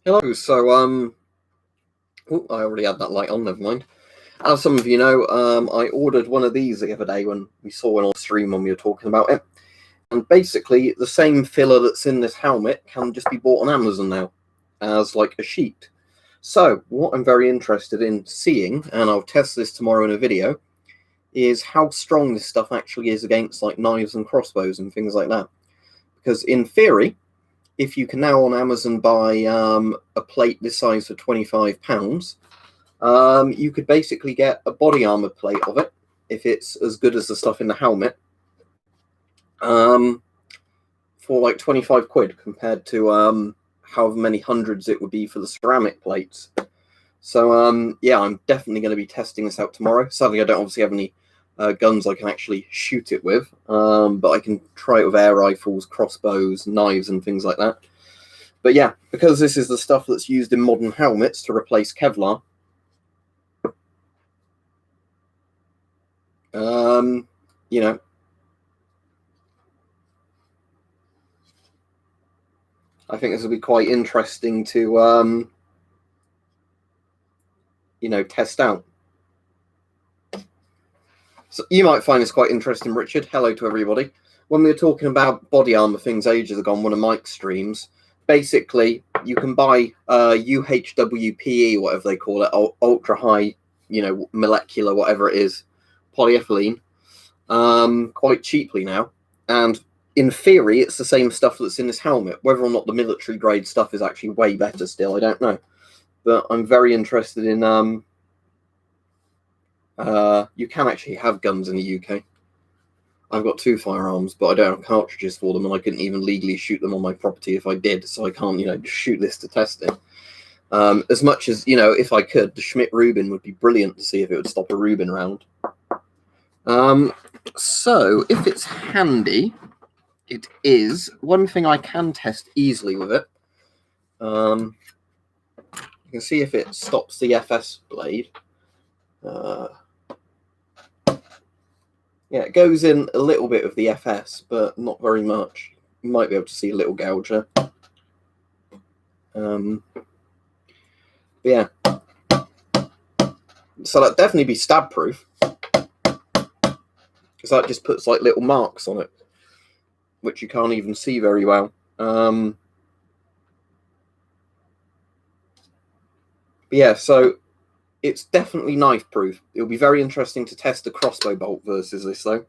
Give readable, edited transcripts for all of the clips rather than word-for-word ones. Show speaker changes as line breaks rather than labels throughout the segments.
Hello. Oh, I already had that light on. Never mind. As some of you know, I ordered one of these the other day when we saw it on stream when we were talking about it. And basically, the same filler that's in this helmet can just be bought on Amazon now as like a sheet. So what I'm very interested in seeing, and I'll test this tomorrow in a video, is how strong this stuff actually is against like knives and crossbows and things like that. Because in theory, if you can now on Amazon buy a plate this size for £25, you could basically get a body armor plate of it, if it's as good as the stuff in the helmet, for like 25 quid compared to however many hundreds it would be for the ceramic plates. So yeah, I'm definitely going to be testing this out tomorrow. Sadly, I don't obviously have any guns I can actually shoot it with, but I can try it with air rifles, crossbows, knives, and things like that. But yeah, because this is the stuff that's used in modern helmets to replace Kevlar, you know, I think this will be quite interesting to, you know, test out. So you might find this quite interesting, Richard. Hello to everybody. When we were talking about body armor things ages ago on one of Mike's streams, basically you can buy UHWPE, whatever they call it, ultra high, you know, molecular, whatever it is, polyethylene, quite cheaply now. And in theory, it's the same stuff that's in this helmet. Whether or not the military grade stuff is actually way better still, I don't know. But I'm very interested in you can actually have guns in the UK. I've got 2 firearms, but I don't have cartridges for them, and I couldn't even legally shoot them on my property if I did, so I can't, you know, just shoot this to test it. As much as, you know, if I could, the Schmidt-Rubin would be brilliant to see if it would stop a Rubin round. So, if it's handy, it is. One thing I can test easily with it, you can see if it stops the FS blade. Yeah, it goes in a little bit of the FS, but not very much. You might be able to see a little gouge there. But yeah. So that'd definitely be stab proof, because that just puts like little marks on it, which you can't even see very well. But yeah, so it's definitely knife proof. It'll be very interesting to test a crossbow bolt versus this, though.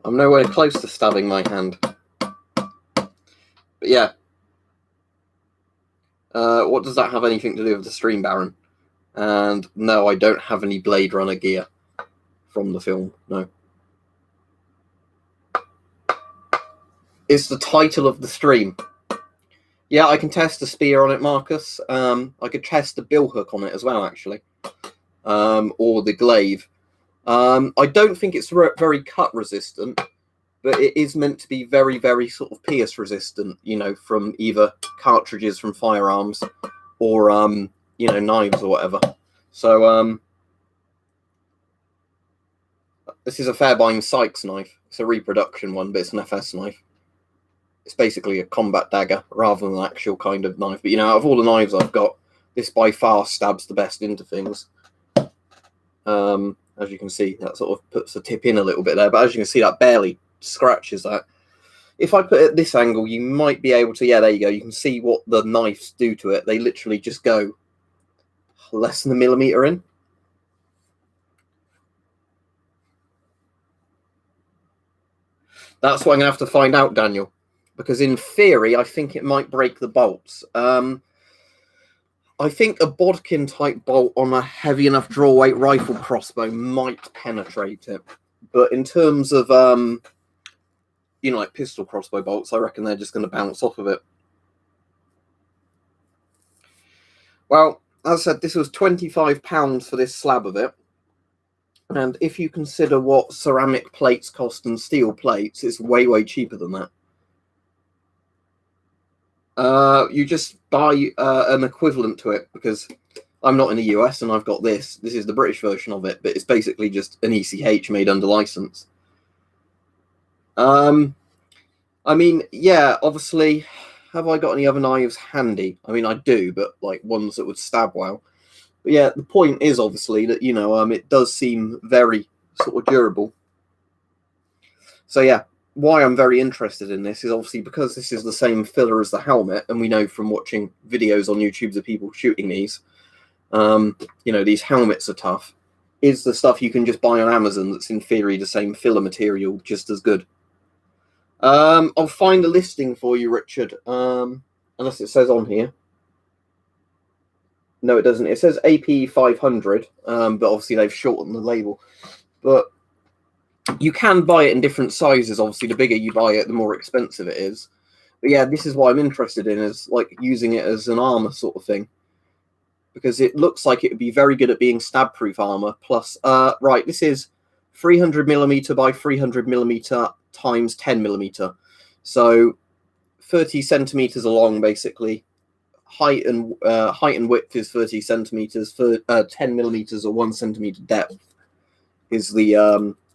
I'm nowhere close to stabbing my hand. But yeah. What does that have anything to do with the stream, Baron? And no, I don't have any Blade Runner gear from the film, no. It's the title of the stream. Yeah, I can test the spear on it, Marcus. I could test the bill hook on it as well, actually. Or the glaive. I don't think it's very cut resistant, but it is meant to be very, very sort of pierce resistant, you know, from either cartridges from firearms or, you know, knives or whatever. So, this is a Fairbairn Sykes knife. It's a reproduction one, but it's an FS knife. It's basically a combat dagger rather than an actual kind of knife. But, you know, out of all the knives I've got, this by far stabs the best into things. As you can see, that sort of puts the tip in a little bit there. But as you can see, that barely scratches that. If I put it at this angle, you might be able to... Yeah, there you go. You can see what the knives do to it. They literally just go less than a millimetre in. That's what I'm going to have to find out, Daniel. Because in theory, I think it might break the bolts. I think a bodkin-type bolt on a heavy enough draw-weight rifle crossbow might penetrate it. But in terms of, you know, like pistol crossbow bolts, I reckon they're just going to bounce off of it. Well, as I said, this was £25 for this slab of it. And if you consider what ceramic plates cost and steel plates, it's way, way cheaper than that. You just buy an equivalent to it, because I'm not in the US and I've got this. This is the British version of it, but it's basically just an ECH made under license. I mean, yeah, obviously, have I got any other knives handy? I mean, I do, but like ones that would stab well. But yeah, the point is obviously that, it does seem very sort of durable. So yeah, why I'm very interested in this is obviously because this is the same filler as the helmet, and we know from watching videos on YouTube of people shooting these, these helmets are tough. Is the stuff you can just buy on Amazon that's in theory the same filler material just as good? I'll find the listing for you, Richard. Unless it says on here. No, it doesn't. It says AP 500, but obviously they've shortened the label. But you can buy it in different sizes. Obviously, the bigger you buy it, the more expensive it is. But yeah, this is what I'm interested in, is like using it as an armor sort of thing, because it looks like it would be very good at being stab-proof armor. Plus, right, this is 300mm by 300mm times 10mm, so 30 centimeters along, basically. Height and width is 30 centimeters. For 10mm or 1 centimeter depth is the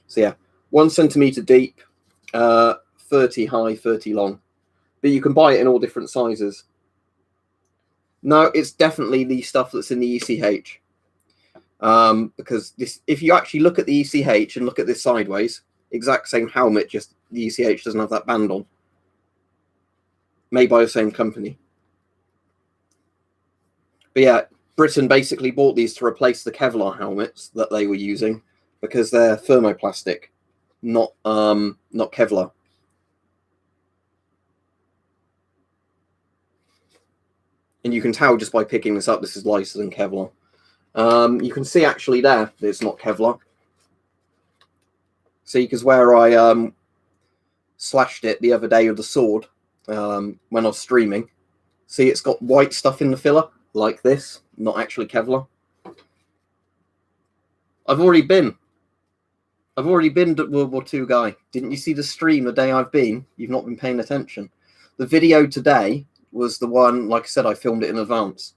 so yeah, 1 centimeter deep, 30 high, 30 long. But you can buy it in all different sizes. No, it's definitely the stuff that's in the ECH. Because this, if you actually look at the ECH and look at this sideways, exact same helmet, just the ECH doesn't have that band on. Made by the same company. But yeah, Britain basically bought these to replace the Kevlar helmets that they were using, because they're thermoplastic, not Kevlar. And you can tell just by picking this up, this is lighter than Kevlar. You can see actually there that it's not Kevlar. See, because where I slashed it the other day with the sword when I was streaming, see, it's got white stuff in the filler, like this, not actually Kevlar. I've already been at World War II, guy. Didn't you see the stream the day I've been? You've not been paying attention. The video today was the one, like I said, I filmed it in advance.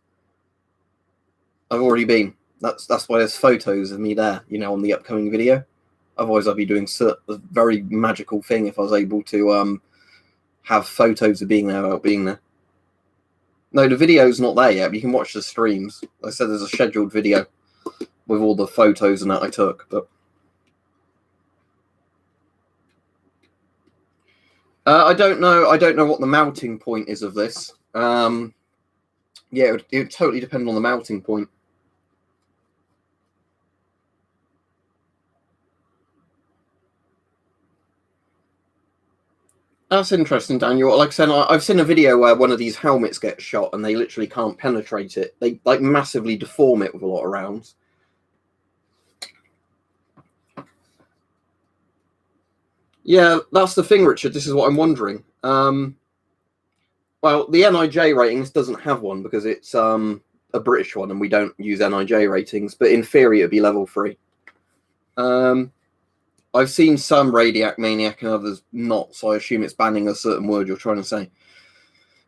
I've already been. That's why there's photos of me there, on the upcoming video. Otherwise, I'd be doing a very magical thing if I was able to have photos of being there without being there. No, the video's not there yet, but you can watch the streams. Like I said, there's a scheduled video with all the photos and that I took, but I don't know. I don't know what the mounting point is of this. Yeah, it would totally depend on the mounting point. That's interesting, Daniel. Like I said, I've seen a video where one of these helmets gets shot and they literally can't penetrate it. They like massively deform it with a lot of rounds. Yeah, that's the thing, Richard. This is what I'm wondering. Well, the NIJ ratings doesn't have one because it's a British one and we don't use NIJ ratings. But in theory, it'd be level 3. I've seen some Radiac Maniac and others not, so I assume it's banning a certain word you're trying to say.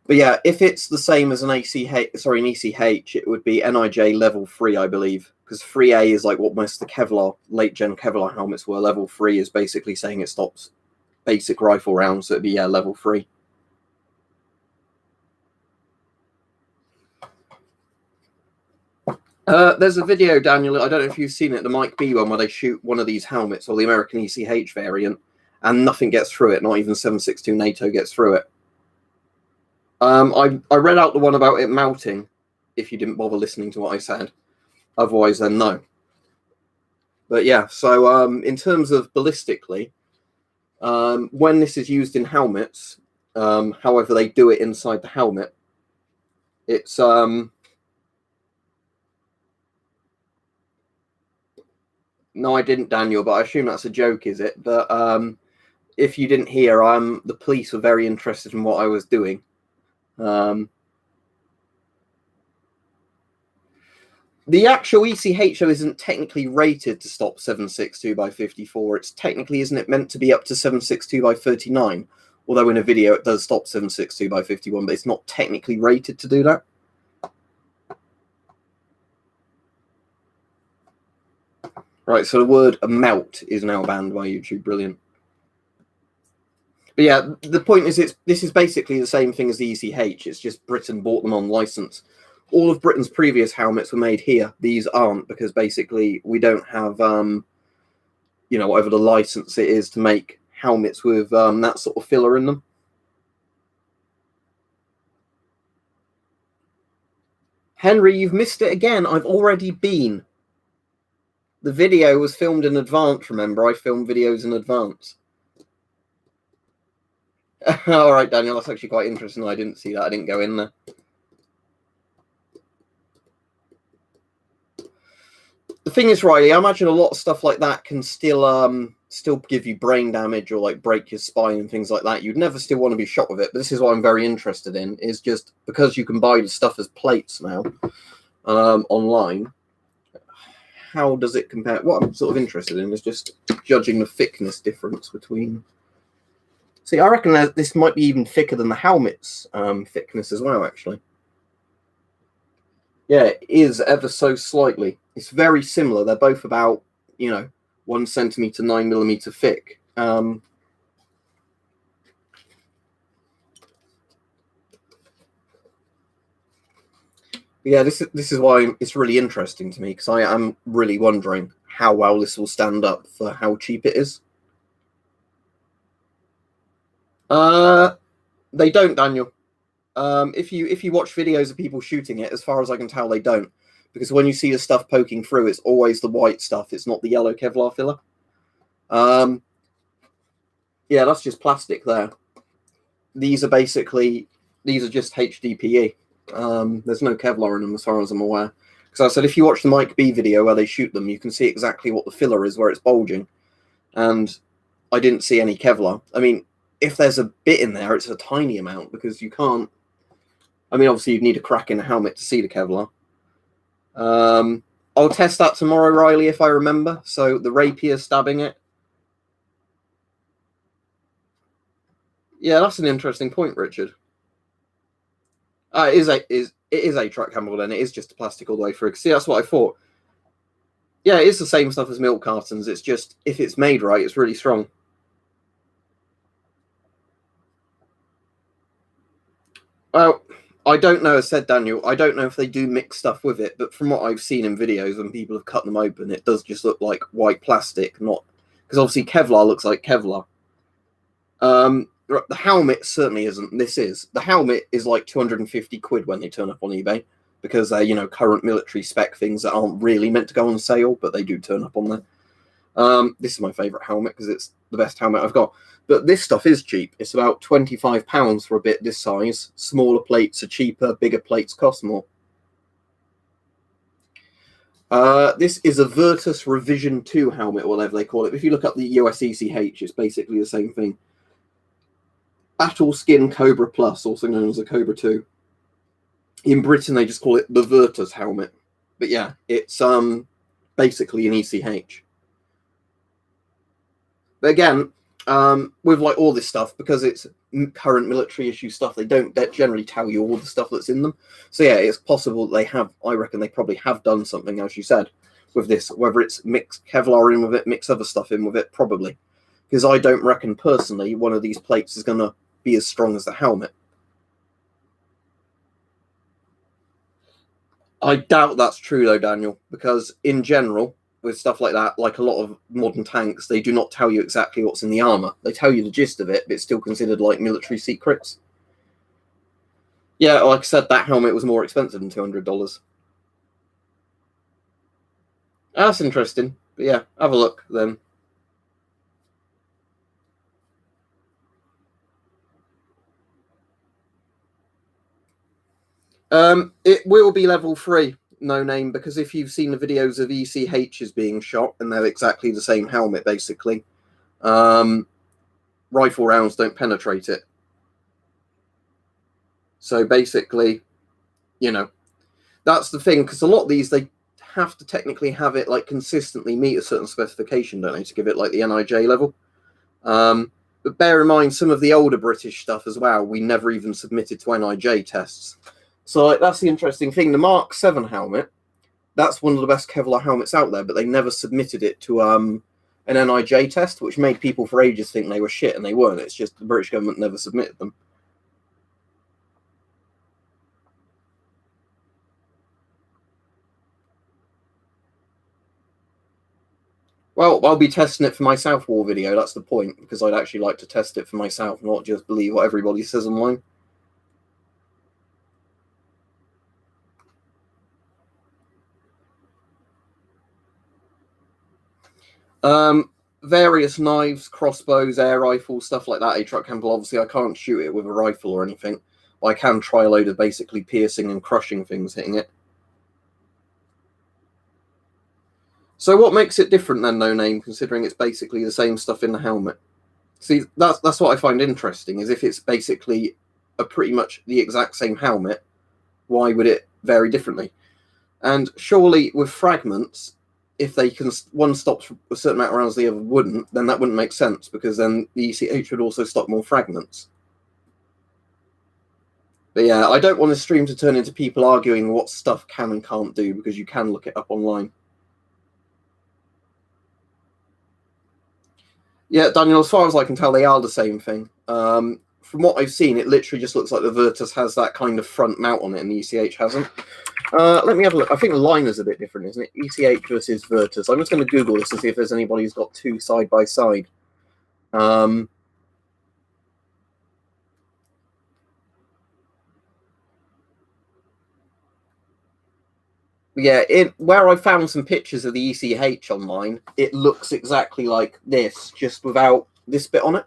But yeah, if it's the same as an ECH, it would be NIJ level 3, I believe, because 3A is like what most of the Kevlar, late gen Kevlar helmets were. Level 3 is basically saying it stops basic rifle rounds, so it'd be level 3. There's a video, Daniel, I don't know if you've seen it, the Mike B one, where they shoot one of these helmets, or the American ECH variant, and nothing gets through it, not even 7.62 NATO gets through it. I read out the one about it melting, if you didn't bother listening to what I said. Otherwise, then no. But yeah, so in terms of ballistically, when this is used in helmets, however they do it inside the helmet, it's... No, I didn't, Daniel, but I assume that's a joke, is it? But if you didn't hear, the police were very interested in what I was doing. The actual ECHO isn't technically rated to stop 7.62 by 54. It's technically, isn't it, meant to be up to 7.62 by 39? Although in a video it does stop 7.62 by 51, but it's not technically rated to do that. Right, so the word melt is now banned by YouTube. Brilliant. But yeah, the point is, this is basically the same thing as the ECH. It's just Britain bought them on license. All of Britain's previous helmets were made here. These aren't, because basically we don't have, you know, whatever the license it is to make helmets with that sort of filler in them. Henry, you've missed it again. I've already been. The video was filmed in advance, remember? I filmed videos in advance. All right, Daniel, that's actually quite interesting. I didn't see that. I didn't go in there. The thing is, Riley, I imagine a lot of stuff like that can still give you brain damage or like break your spine and things like that. You'd never still want to be shot with it. But this is what I'm very interested in, is just because you can buy the stuff as plates now online. How does it compare? What I'm sort of interested in is just judging the thickness difference between. See, I reckon that this might be even thicker than the helmet's thickness as well, actually. Yeah, it is ever so slightly. It's very similar. They're both about, you know, 1 centimeter, 9 millimeter thick. Yeah, this is why it's really interesting to me, because I am really wondering how well this will stand up for how cheap it is. They don't, Daniel. If you watch videos of people shooting it, as far as I can tell, they don't. Because when you see the stuff poking through, it's always the white stuff. It's not the yellow Kevlar filler. Yeah, that's just plastic there. These are just HDPE. There's no Kevlar in them, as far as I'm aware. Because I said, if you watch the Mike B video where they shoot them, you can see exactly what the filler is, where it's bulging. And I didn't see any Kevlar. I mean, if there's a bit in there, it's a tiny amount, because you can't. I mean, obviously, you'd need a crack in the helmet to see the Kevlar. I'll test that tomorrow, Riley, if I remember. So the rapier stabbing it. Yeah, that's an interesting point, Richard. It is a track handle, then. It is just a plastic all the way through. See, that's what I thought. Yeah, it is the same stuff as milk cartons. It's just, if it's made right, it's really strong. Well, I don't know, as said Daniel, I don't know if they do mix stuff with it, but from what I've seen in videos when people have cut them open, it does just look like white plastic, not... Because obviously Kevlar looks like Kevlar. The helmet certainly isn't. This is. The helmet is like 250 quid when they turn up on eBay, because they're, you know, current military spec things that aren't really meant to go on sale, but they do turn up on there. This is my favourite helmet because it's the best helmet I've got. But this stuff is cheap. It's about £25 for a bit this size. Smaller plates are cheaper. Bigger plates cost more. This is a Virtus Revision 2 helmet, whatever they call it. If you look up the US ECH, it's basically the same thing. Battle Skin Cobra Plus, also known as a Cobra 2. In Britain, they just call it the Virtus helmet. But yeah, it's basically an ECH. But again, with like all this stuff, because it's current military issue stuff, they don't generally tell you all the stuff that's in them. So yeah, it's possible they have. I reckon they probably have done something, as you said, with this. Whether it's mixed Kevlar in with it, mix other stuff in with it, probably. Because I don't reckon personally one of these plates is going to be as strong as the helmet. I doubt that's true though, Daniel, because in general, with stuff like that, like a lot of modern tanks, they do not tell you exactly what's in the armour. They tell you the gist of it, but it's still considered like military secrets. Yeah, like I said, that helmet was more expensive than $200. That's interesting. But yeah, have a look then. It will be level 3, no name, because if you've seen the videos of ECHs being shot, and they're exactly the same helmet, basically, rifle rounds don't penetrate it. So basically, you know, that's the thing, because a lot of these, they have to technically have it like consistently meet a certain specification, don't they, to give it like the NIJ level. But bear in mind, some of the older British stuff as well, we never even submitted to NIJ tests. So like, that's the interesting thing. The Mark 7 helmet, that's one of the best Kevlar helmets out there, but they never submitted it to an NIJ test, which made people for ages think they were shit, and they weren't. It's just the British government never submitted them. Well, I'll be testing it for my South War video. That's the point, because I'd actually like to test it for myself, not just believe what everybody says online. Various knives, crossbows, air rifles, stuff like that. A truck Campbell, obviously, I can't shoot it with a rifle or anything, but I can try a load of basically piercing and crushing things hitting it. So what makes it different then, No Name, considering it's basically the same stuff in the helmet? See, that's what I find interesting, is if it's basically pretty much the exact same helmet, why would it vary differently? And surely with fragments, if they can, one stops a certain amount of rounds, the other wouldn't, then that wouldn't make sense, because then the ECH would also stop more fragments. But yeah, I don't want the stream to turn into people arguing what stuff can and can't do, because you can look it up online. Yeah, Daniel, as far as I can tell, they are the same thing. From what I've seen, it literally just looks like the Virtus has that kind of front mount on it, and the ECH hasn't. Let me have a look. I think the liner's a bit different, isn't it? ECH versus Virtus. I'm just going to Google this to see if there's anybody who's got two side by side. Yeah, where I found some pictures of the ECH online, it looks exactly like this, just without this bit on it.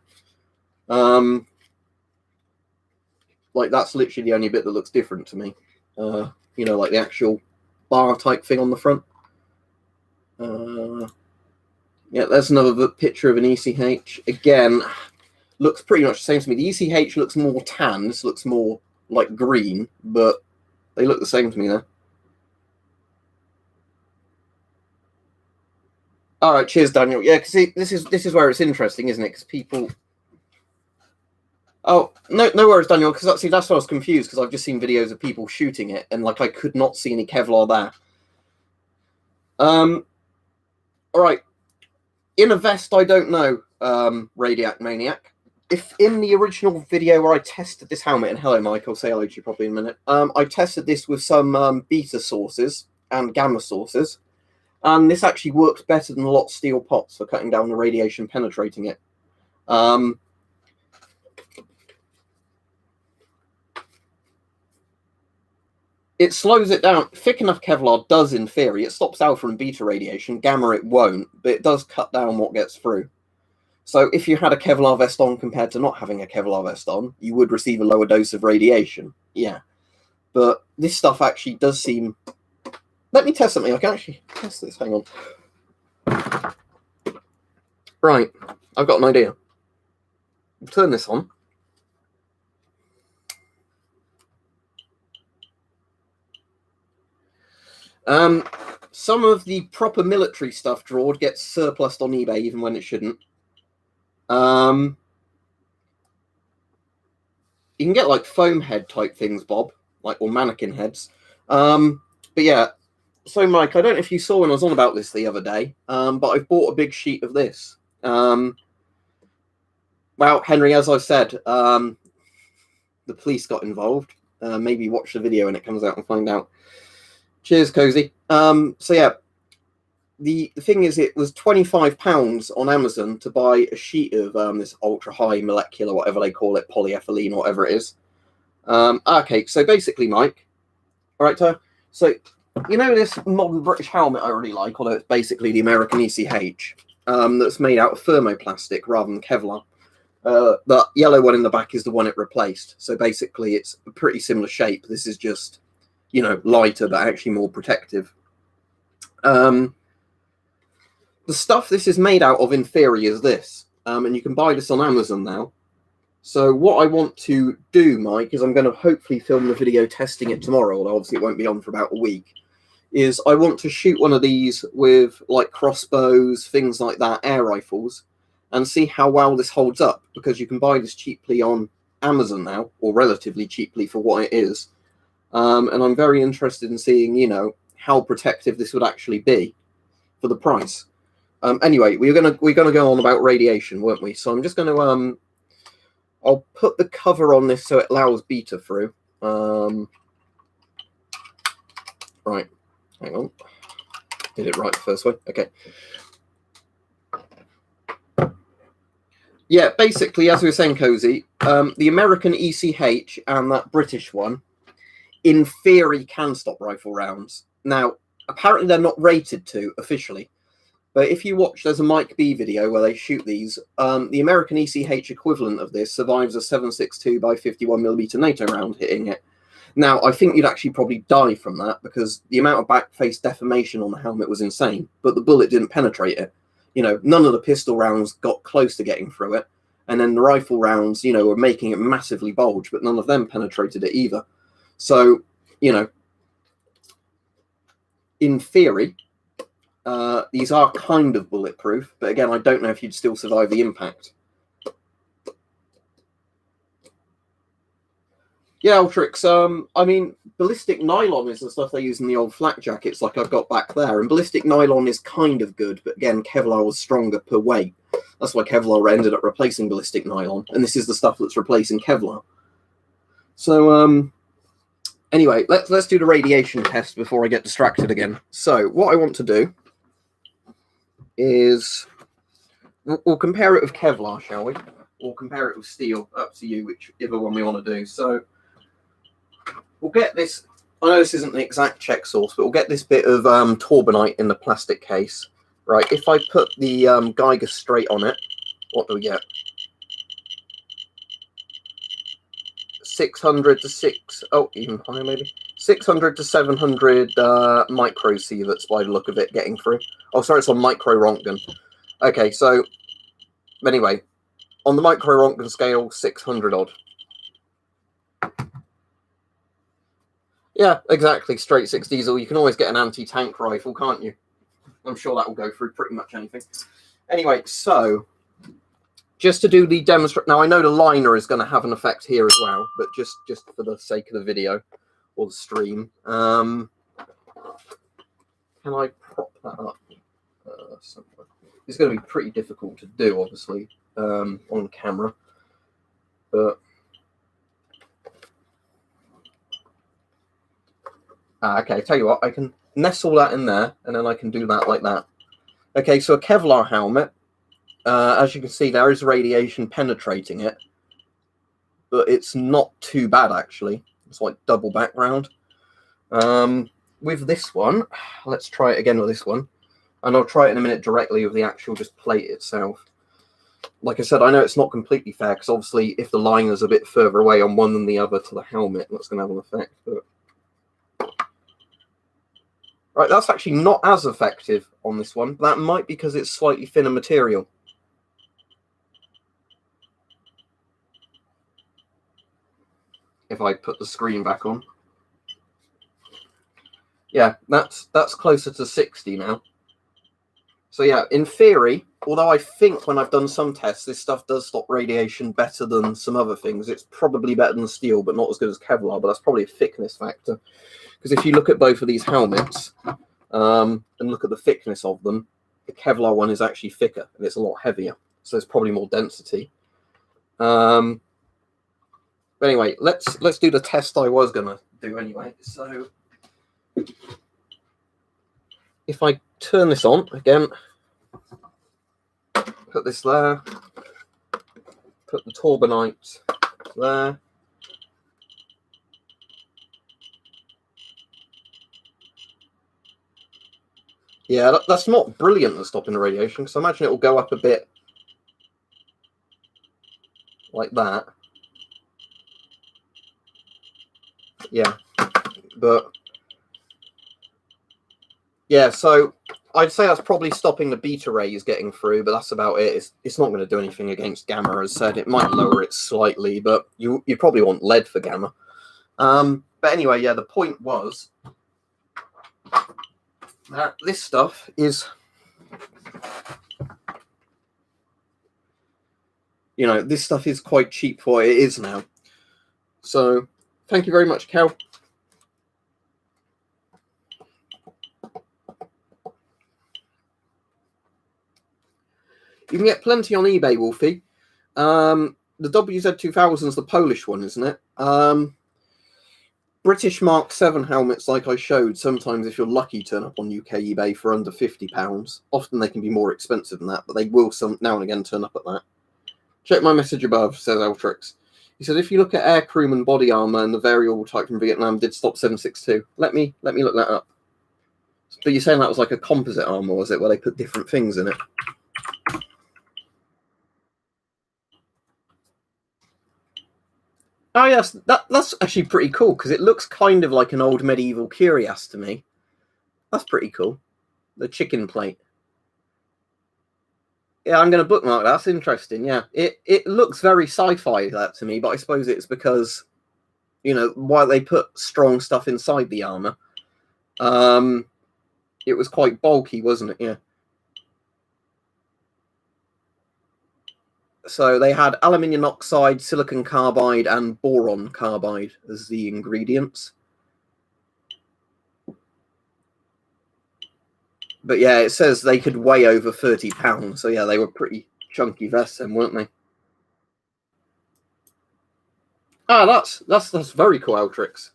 Like, that's literally the only bit that looks different to me. You know, like the actual bar type thing on the front. Yeah, there's another picture of an ECH. Again, looks pretty much the same to me. The ECH looks more tan. This looks more like green, but they look the same to me there. All right, cheers, Daniel. Yeah, because this is where it's interesting, isn't it? Because people. Oh, no worries, Daniel. Because that's why I was confused, because I've just seen videos of people shooting it, and like I could not see any Kevlar there. All right. In a vest, I don't know, Radiac Maniac. If in the original video where I tested this helmet, and hello, Mike, I'll say hello to you properly in a minute. I tested this with some beta sources and gamma sources. And this actually works better than a lot of steel pots for cutting down the radiation penetrating it. It slows it down. Thick enough Kevlar does, in theory. It stops alpha and beta radiation. Gamma it won't, but it does cut down what gets through. So if you had a Kevlar vest on compared to not having a Kevlar vest on, you would receive a lower dose of radiation. Yeah. But this stuff actually does seem... Let me test something. I can actually test this. Hang on. Right. I've got an idea. I'll turn this on. Some of the proper military stuff drawed gets surplused on eBay even when it shouldn't. You can get like foam head type things, Bob, like, or mannequin heads. But yeah, so Mike, I don't know if you saw when I was on about this the other day, but I've bought a big sheet of this. Well, Henry, as I said, the police got involved. Maybe watch the video when it comes out and find out. Cheers, Cozy. So yeah, the thing is, it was £25 on Amazon to buy a sheet of this ultra high molecular, whatever they call it, polyethylene, or whatever it is. Okay, so basically, Mike, all right, so you know this modern British helmet I really like, although it's basically the American ECH, that's made out of thermoplastic rather than Kevlar. The yellow one in the back is the one it replaced. So basically, it's a pretty similar shape. This is just, you know, lighter, but actually more protective. The stuff this is made out of, in theory, is this. And you can buy this on Amazon now. So what I want to do, Mike, is I'm going to hopefully film the video testing it tomorrow, although obviously it won't be on for about a week, is I want to shoot one of these with, like, crossbows, things like that, air rifles, and see how well this holds up, because you can buy this cheaply on Amazon now, or relatively cheaply for what it is. And I'm very interested in seeing, you know, how protective this would actually be for the price. Anyway, we're gonna go on about radiation, weren't we? So I'm just gonna I'll put the cover on this so it allows beta through. Right, hang on. Did it right the first way. Okay. Yeah, basically, as we were saying, Cozy, the American ECH and that British one, in theory, can stop rifle rounds. Now, apparently they're not rated to officially, but if you watch, there's a Mike B video where they shoot these. The American ECH equivalent of this survives a 7.62 by 51mm NATO round hitting it. Now, I think you'd actually probably die from that because the amount of back-face deformation on the helmet was insane, but the bullet didn't penetrate it. You know, none of the pistol rounds got close to getting through it. And then the rifle rounds, you know, were making it massively bulge, but none of them penetrated it either. So, you know, in theory, these are kind of bulletproof, but again, I don't know if you'd still survive the impact. Yeah, Ultrix, I mean, ballistic nylon is the stuff they use in the old flak jackets like I've got back there, and ballistic nylon is kind of good, but again, Kevlar was stronger per weight. That's why Kevlar ended up replacing ballistic nylon, and this is the stuff that's replacing Kevlar. So, anyway, let's do the radiation test before I get distracted again. So, what I want to do is we'll compare it with Kevlar, shall we? Or compare it with steel, up to you, whichever one we want to do. So, we'll get this. I know this isn't the exact check source, but we'll get this bit of torbanite in the plastic case. Right, if I put the Geiger straight on it, what do we get? 600 to even higher maybe. 600 to 700 microsieverts by the look of it getting through. Oh, sorry, it's on micro Rontgen. Okay, so anyway, on the micro Rontgen scale, 600 odd. Yeah, exactly. Straight 6 diesel. You can always get an anti-tank rifle, can't you? I'm sure that will go through pretty much anything. Anyway, so just to do the demonstration. Now, I know the liner is going to have an effect here as well, but just for the sake of the video or the stream, can I prop that up somewhere? It's going to be pretty difficult to do, obviously, on camera, but okay, tell you what, I can nestle that in there, and then I can do that like that. Okay, so a Kevlar helmet, as you can see, there is radiation penetrating it, but it's not too bad, actually. It's like double background. With this one, let's try it again with this one, and I'll try it in a minute directly with the actual just plate itself. Like I said, I know it's not completely fair, because obviously if the liner's a bit further away on one than the other to the helmet, that's going to have an effect, but... Right, that's actually not as effective on this one. That might be because it's slightly thinner material. If I put the screen back on. Yeah, that's closer to 60 now. So yeah, in theory, although I think when I've done some tests, this stuff does stop radiation better than some other things. It's probably better than steel, but not as good as Kevlar, but that's probably a thickness factor. Because if you look at both of these helmets and look at the thickness of them, the Kevlar one is actually thicker and it's a lot heavier. So there's probably more density. But anyway, let's do the test I was going to do anyway. So if I turn this on again, put this there, put the torbanite there. Yeah, that's not brilliant at stopping the radiation, because I imagine it will go up a bit like that. Yeah, but yeah, so I'd say that's probably stopping the beta rays getting through, but that's about it. It's not going to do anything against gamma, as said. It might lower it slightly, but you probably want lead for gamma. But anyway, yeah, the point was that this stuff is, you know, this stuff is quite cheap for what it is now. So thank you very much, Cal. You can get plenty on eBay, Wolfie. The WZ2000 is the Polish one, isn't it? British Mark 7 helmets, like I showed, sometimes if you're lucky turn up on UK eBay for under £50. Often they can be more expensive than that, but they will some now and again turn up at that. Check my message above, says Eltrix. He said, if you look at air crewman body armour and the variable type from Vietnam did stop 762. Let me look that up. But you're saying that was like a composite armour, was it, where they put different things in it? Oh yes, that's actually pretty cool, because it looks kind of like an old medieval cuirass to me. That's pretty cool. The chicken plate. Yeah, I'm going to bookmark that. That's interesting. Yeah, it looks very sci-fi, that to me, but I suppose it's because, you know, why they put strong stuff inside the armor. It was quite bulky, wasn't it? Yeah. So they had aluminium oxide, silicon carbide, and boron carbide as the ingredients. But yeah, it says they could weigh over 30 pounds. So yeah, they were pretty chunky vests then, weren't they? Ah, that's very cool, Altrix.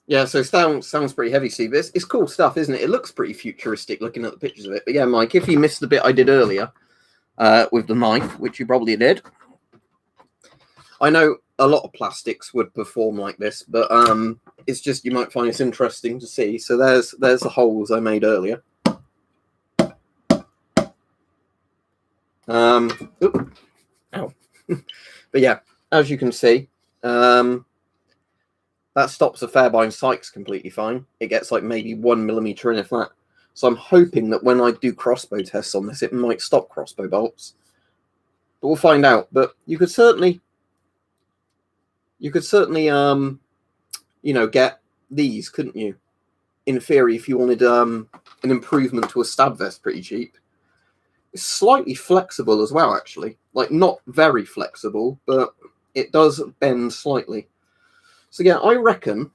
Yeah, so sounds pretty heavy, Steve. It's cool stuff, isn't it? It looks pretty futuristic looking at the pictures of it. But yeah, Mike, if you missed the bit I did earlier with the knife, which you probably did, I know a lot of plastics would perform like this, but it's just you might find it's interesting to see. So there's the holes I made earlier. Ow. But yeah, as you can see, that stops a Fairbairn Sykes completely fine. It gets like maybe 1 millimeter in, if that. So I'm hoping that when I do crossbow tests on this, it might stop crossbow bolts. But we'll find out. But you could certainly, you know, get these, couldn't you? In theory, if you wanted an improvement to a stab vest, pretty cheap. It's slightly flexible as well, actually. Like, not very flexible, but it does bend slightly. So yeah, I reckon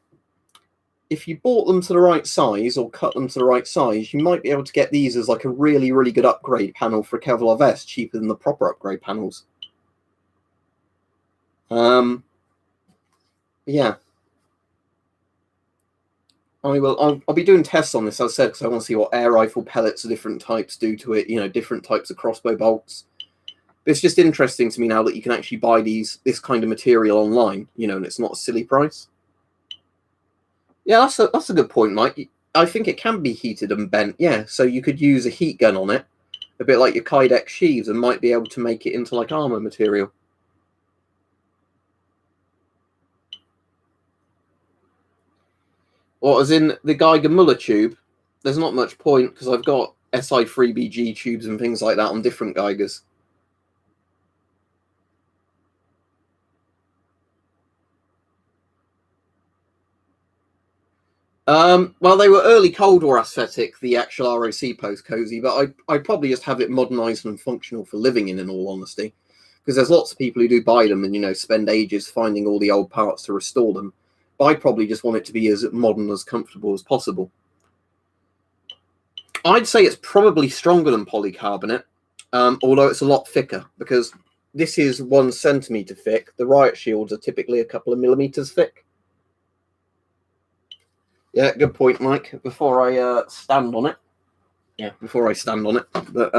if you bought them to the right size or cut them to the right size, you might be able to get these as like a really, really good upgrade panel for a Kevlar vest, cheaper than the proper upgrade panels. Yeah. I'll be doing tests on this, as I said, because I want to see what air rifle pellets of different types do to it, you know, different types of crossbow bolts. But it's just interesting to me now that you can actually buy this kind of material online, you know, and it's not a silly price. Yeah, that's a good point, Mike. I think it can be heated and bent, yeah. So you could use a heat gun on it, a bit like your Kydex sheaves, and might be able to make it into like armor material. Or as in the Geiger Muller tube, there's not much point because I've got SI3BG tubes and things like that on different Geigers. Well, they were early Cold War aesthetic, the actual ROC post cozy, but I probably just have it modernized and functional for living in all honesty. Because there's lots of people who do buy them and, you know, spend ages finding all the old parts to restore them. But I probably just want it to be as modern, as comfortable as possible. I'd say it's probably stronger than polycarbonate, although it's a lot thicker, because this is 1 centimeter thick. The riot shields are typically a couple of millimeters thick. Yeah, good point, Mike. Before I stand on it. Yeah, before I stand on it. But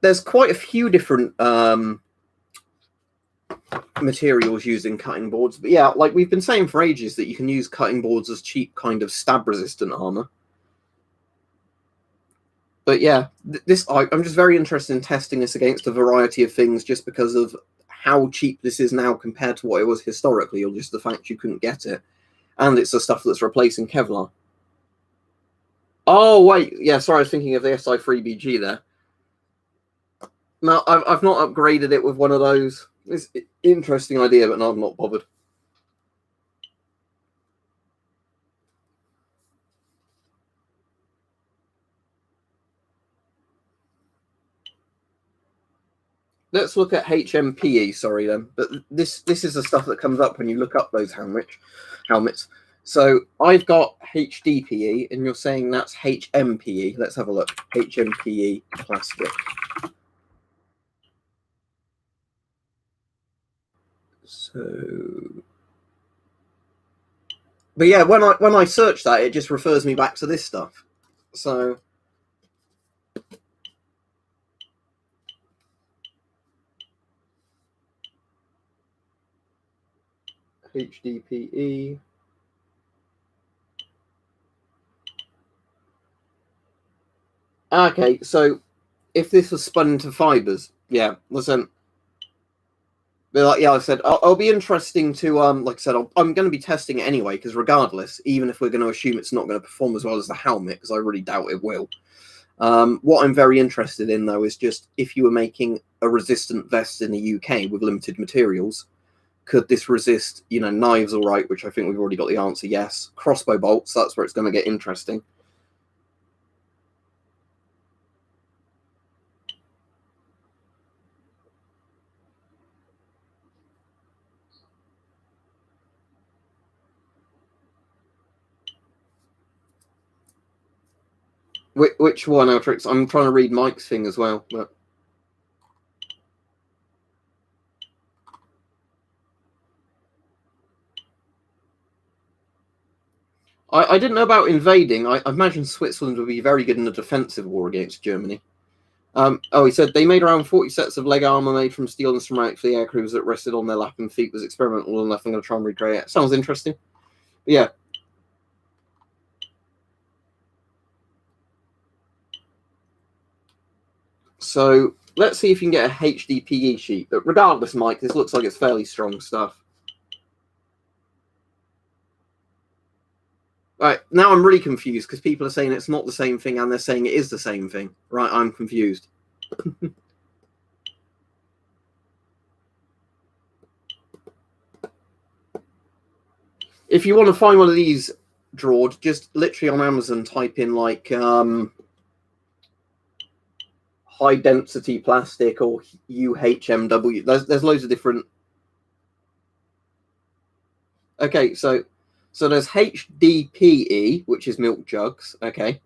there's quite a few different materials used in cutting boards. But yeah, like we've been saying for ages that you can use cutting boards as cheap kind of stab-resistant armor. But yeah, I'm just very interested in testing this against a variety of things just because of how cheap this is now compared to what it was historically, or just the fact you couldn't get it. And it's the stuff that's replacing Kevlar. Oh, wait. Yeah, sorry, I was thinking of the SI3BG there. No, I've not upgraded it with one of those. It's an interesting idea, but no, I'm not bothered. Let's look at HMPE, sorry then. But this is the stuff that comes up when you look up those helmets. So I've got HDPE, and you're saying that's HMPE. Let's have a look. HMPE plastic. So, but yeah, when I search that, it just refers me back to this stuff. So HDPE. Okay, so if this was spun into fibers, yeah, listen. But like, yeah, I said I'll be interesting to like I said, I'm going to be testing it anyway, because regardless, even if we're going to assume it's not going to perform as well as the helmet, because I really doubt it will. What I'm very interested in though is just if you were making a resistant vest in the UK with limited materials, could this resist, you know, knives all right, which I think we've already got the answer, yes. Crossbow bolts, that's where it's going to get interesting. Which one, Altrix? I'm trying to read Mike's thing as well, but I didn't know about invading. I imagine Switzerland would be very good in a defensive war against Germany. Oh, he said they made around 40 sets of leg armor made from steel and ceramic for the aircrews that rested on their lap and feet. Was experimental enough. I'm going to try and recreate it. Sounds interesting. But yeah. So let's see if you can get a HDPE sheet. But regardless, Mike, this looks like it's fairly strong stuff. Right, now I'm really confused because people are saying it's not the same thing and they're saying it is the same thing. Right, I'm confused. If you want to find one of these drawed, just literally on Amazon type in like high density plastic or UHMW. There's loads of different. Okay, so there's HDPE, which is milk jugs. Okay,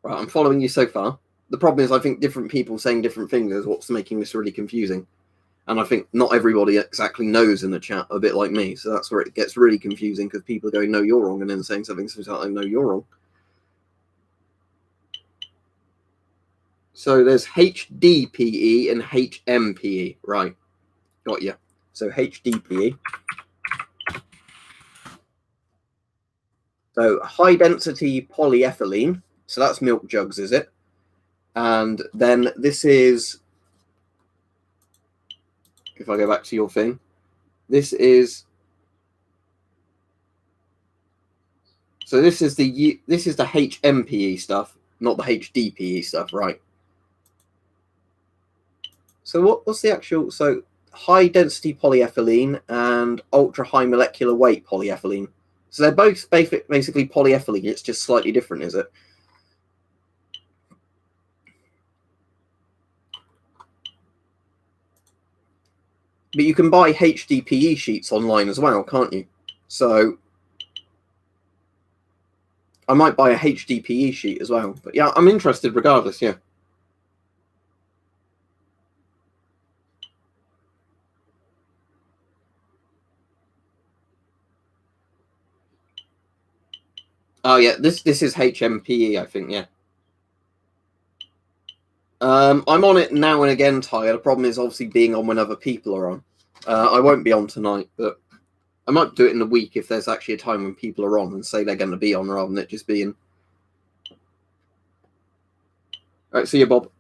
right, I'm following you so far. The problem is I think different people saying different things is what's making this really confusing. And I think not everybody exactly knows in the chat, a bit like me. So that's where it gets really confusing because people are going, no, you're wrong, and then saying something like, no, you're wrong. So there's HDPE and HMPE. Right. Got you. So HDPE. So high density polyethylene. So that's milk jugs, is it? And then this is, if I go back to your thing, this is, so this is the HMPE stuff, not the HDPE stuff, right? So what's the actual, so high density polyethylene and ultra high molecular weight polyethylene. So they're both basically polyethylene, it's just slightly different, is it? But you can buy HDPE sheets online as well, can't you? So I might buy a HDPE sheet as well. But yeah, I'm interested regardless, yeah. Oh yeah, this is HMPE, I think, yeah. I'm on it now and again, Ty. The problem is obviously being on when other people are on. I won't be on tonight, but I might do it in a week if there's actually a time when people are on and say they're going to be on rather than it just being. All right, see you, Bob.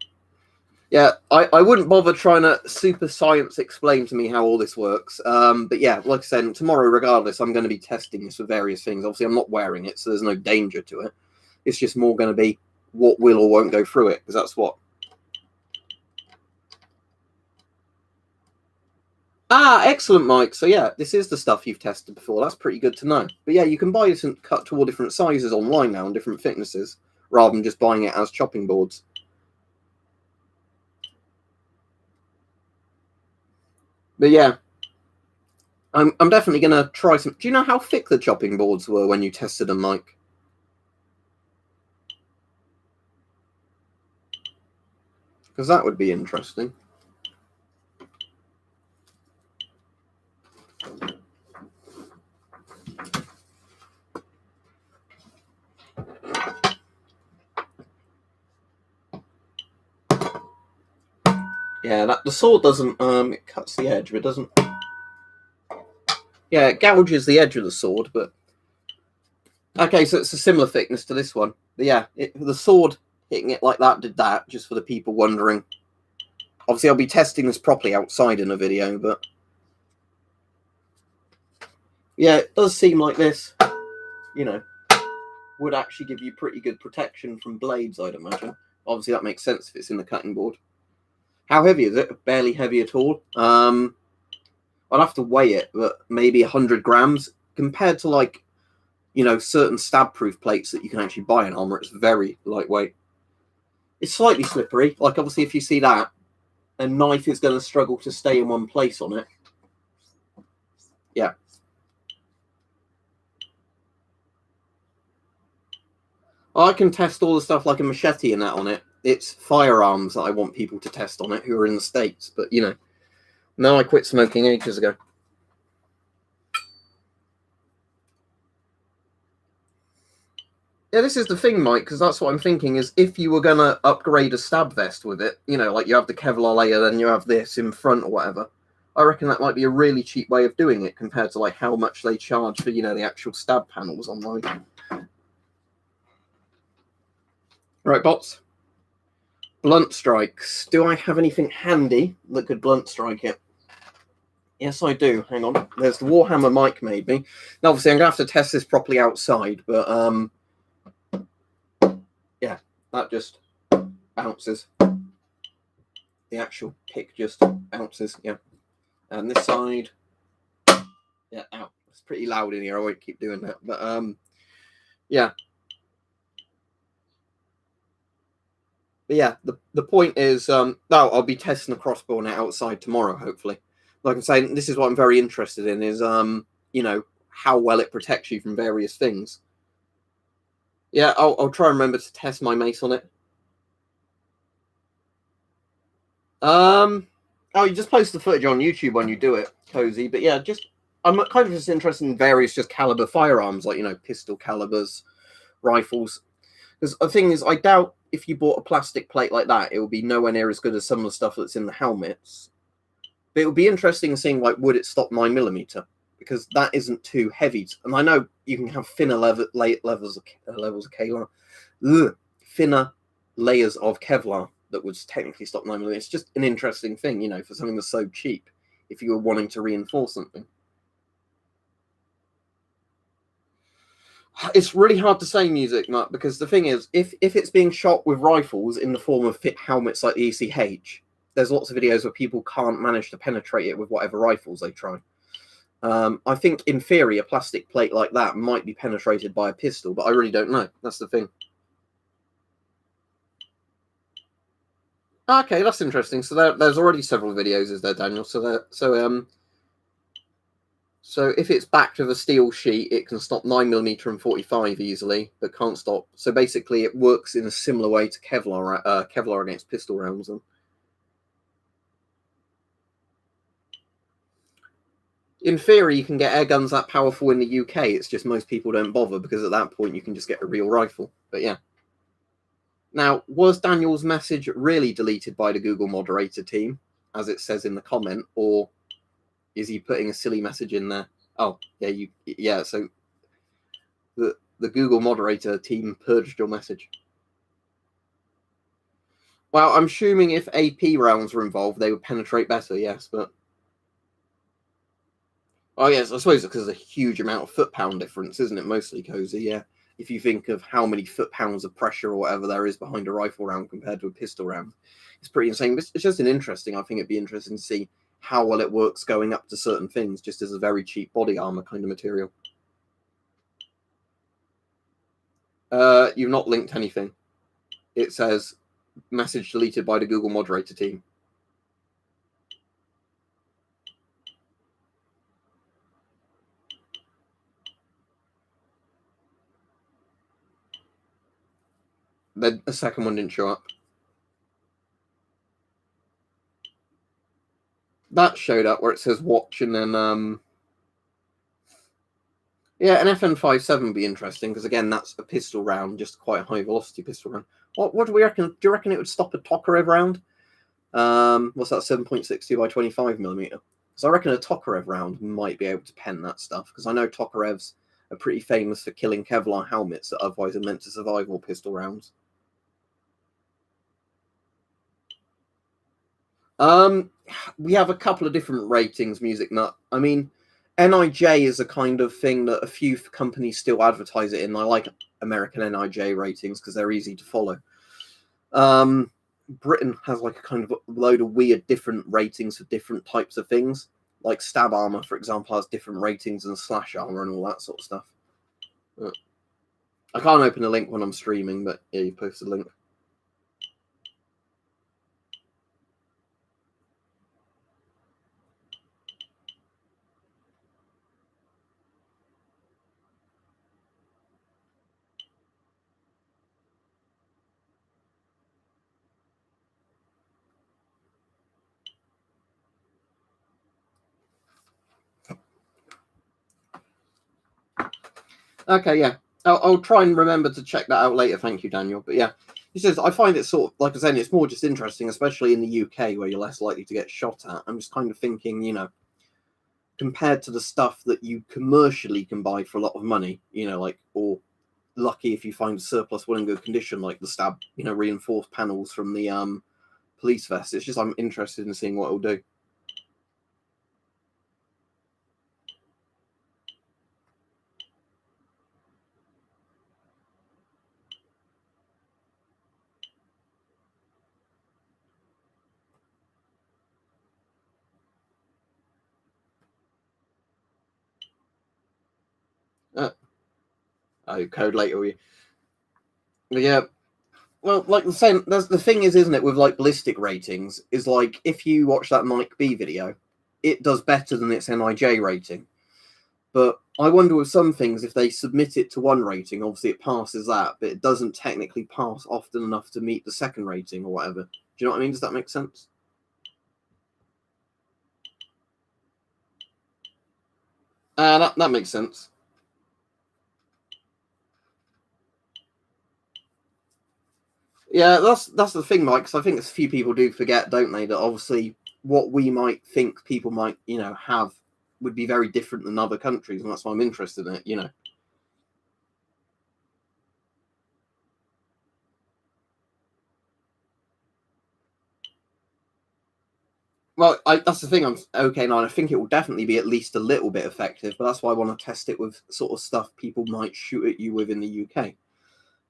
Yeah, I wouldn't bother trying to super science explain to me how all this works. But yeah, like I said, tomorrow, regardless, I'm going to be testing this with various things. Obviously, I'm not wearing it, so there's no danger to it. It's just more going to be what will or won't go through it, because that's what. Ah, excellent, Mike. So yeah, this is the stuff you've tested before. That's pretty good to know. But yeah, you can buy this and cut to all different sizes online now and different thicknesses, rather than just buying it as chopping boards. But yeah, I'm definitely going to try some. Do you know how thick the chopping boards were when you tested them, Mike? Because that would be interesting. Yeah, the sword doesn't, it cuts the edge, but it doesn't. Yeah, it gouges the edge of the sword, but. Okay, so it's a similar thickness to this one. But yeah, the sword hitting it like that did that, just for the people wondering. Obviously, I'll be testing this properly outside in a video, but. Yeah, it does seem like this, you know, would actually give you pretty good protection from blades, I'd imagine. Obviously, that makes sense if it's in the cutting board. How heavy is it? Barely heavy at all. I'd have to weigh it, but maybe 100 grams compared to, like, you know, certain stab-proof plates that you can actually buy in armour. It's very lightweight. It's slightly slippery. Like, obviously, if you see that, a knife is going to struggle to stay in one place on it. Yeah. I can test all the stuff like a machete and that on it. It's firearms that I want people to test on it who are in the States. But, you know, no, I quit smoking ages ago. Yeah, this is the thing, Mike, because that's what I'm thinking is if you were going to upgrade a stab vest with it, you know, like you have the Kevlar layer, then you have this in front or whatever, I reckon that might be a really cheap way of doing it compared to, like, how much they charge for, you know, the actual stab panels online. Right, bots. Blunt strikes. Do I have anything handy that could blunt strike it? Yes, I do. Hang on. There's the Warhammer Mike made me. Now, obviously, I'm going to have to test this properly outside, but, yeah, that just bounces. The actual pick just bounces, yeah. And this side, yeah, ow. It's pretty loud in here. I won't keep doing that, but, yeah. But yeah, the point is, I'll be testing the crossbow on it outside tomorrow, hopefully. Like I'm saying, this is what I'm very interested in is, you know, how well it protects you from various things. Yeah, I'll try and remember to test my mace on it. Oh, you just post the footage on YouTube when you do it, Cozy. But yeah, I'm kind of just interested in various just caliber firearms, like, you know, pistol calibers, rifles. Because the thing is, I doubt if you bought a plastic plate like that, it will be nowhere near as good as some of the stuff that's in the helmets. But it would be interesting seeing, like, would it stop 9mm? Because that isn't too heavy. And I know you can have thinner levels of Kevlar. Thinner layers of Kevlar that would technically stop 9mm. It's just an interesting thing, you know, for something that's so cheap, if you were wanting to reinforce something. It's really hard to say, music, Matt, because the thing is, if it's being shot with rifles in the form of fit helmets like the ECH, there's lots of videos where people can't manage to penetrate it with whatever rifles they try. I think, in theory, a plastic plate like that might be penetrated by a pistol, but I really don't know. That's the thing. Okay, that's interesting. So there's already several videos, is there, Daniel? So if it's backed with a steel sheet, it can stop 9mm and 45 easily, but can't stop. So basically, it works in a similar way to Kevlar against pistol rounds. Then. In theory, you can get air guns that powerful in the UK. It's just most people don't bother because at that point you can just get a real rifle. But yeah. Now, was Daniel's message really deleted by the Google moderator team, as it says in the comment, or is he putting a silly message in there? Oh, yeah, so the Google moderator team purged your message. Well, I'm assuming if AP rounds were involved, they would penetrate better, yes, but... Oh, yes, I suppose because there's a huge amount of foot-pound difference, isn't it, mostly, Cozy, yeah. If you think of how many foot-pounds of pressure or whatever there is behind a rifle round compared to a pistol round, it's pretty insane. But it's just I think it'd be interesting to see how well it works going up to certain things, just as a very cheap body armor kind of material. You've not linked anything. It says, message deleted by the Google moderator team. The second one didn't show up. That showed up where it says watch, and then yeah, an FN57 would be interesting because again, that's a pistol round, just quite a high velocity pistol round. What do we reckon? Do you reckon it would stop a Tokarev round? What's that? 7.62 by 25mm. So I reckon a Tokarev round might be able to pen that stuff because I know Tokarevs are pretty famous for killing Kevlar helmets that otherwise are meant to survive all pistol rounds. We have a couple of different ratings, Music Nut. I mean, NIJ is a kind of thing that a few companies still advertise it in. I like American NIJ ratings because they're easy to follow. Britain has like a kind of load of weird different ratings for different types of things. Like stab armor, for example, has different ratings than slash armor and all that sort of stuff. I can't open a link when I'm streaming, but yeah, you post a link. Okay, yeah. I'll try and remember to check that out later. Thank you, Daniel. But yeah, he says, I find it sort of, like I said, it's more just interesting, especially in the UK where you're less likely to get shot at. I'm just kind of thinking, you know, compared to the stuff that you commercially can buy for a lot of money, you know, like, or lucky if you find a surplus one in good condition, like the stab, you know, reinforced panels from the police vest. It's just I'm interested in seeing what it'll do. Code later. But yeah, well, like the same. That's the thing is, isn't it? With like ballistic ratings, is like if you watch that Mike B video, it does better than its NIJ rating. But I wonder with some things, if they submit it to one rating, obviously it passes that, but it doesn't technically pass often enough to meet the second rating or whatever. Do you know what I mean? Does that make sense? That makes sense. Yeah, that's the thing, Mike. Because I think a few people do forget, don't they, that obviously what we might think people might, you know, have would be very different than other countries, and that's why I'm interested in it. You know. Well, that's the thing. I'm okay now. I think it will definitely be at least a little bit effective, but that's why I want to test it with sort of stuff people might shoot at you with in the UK,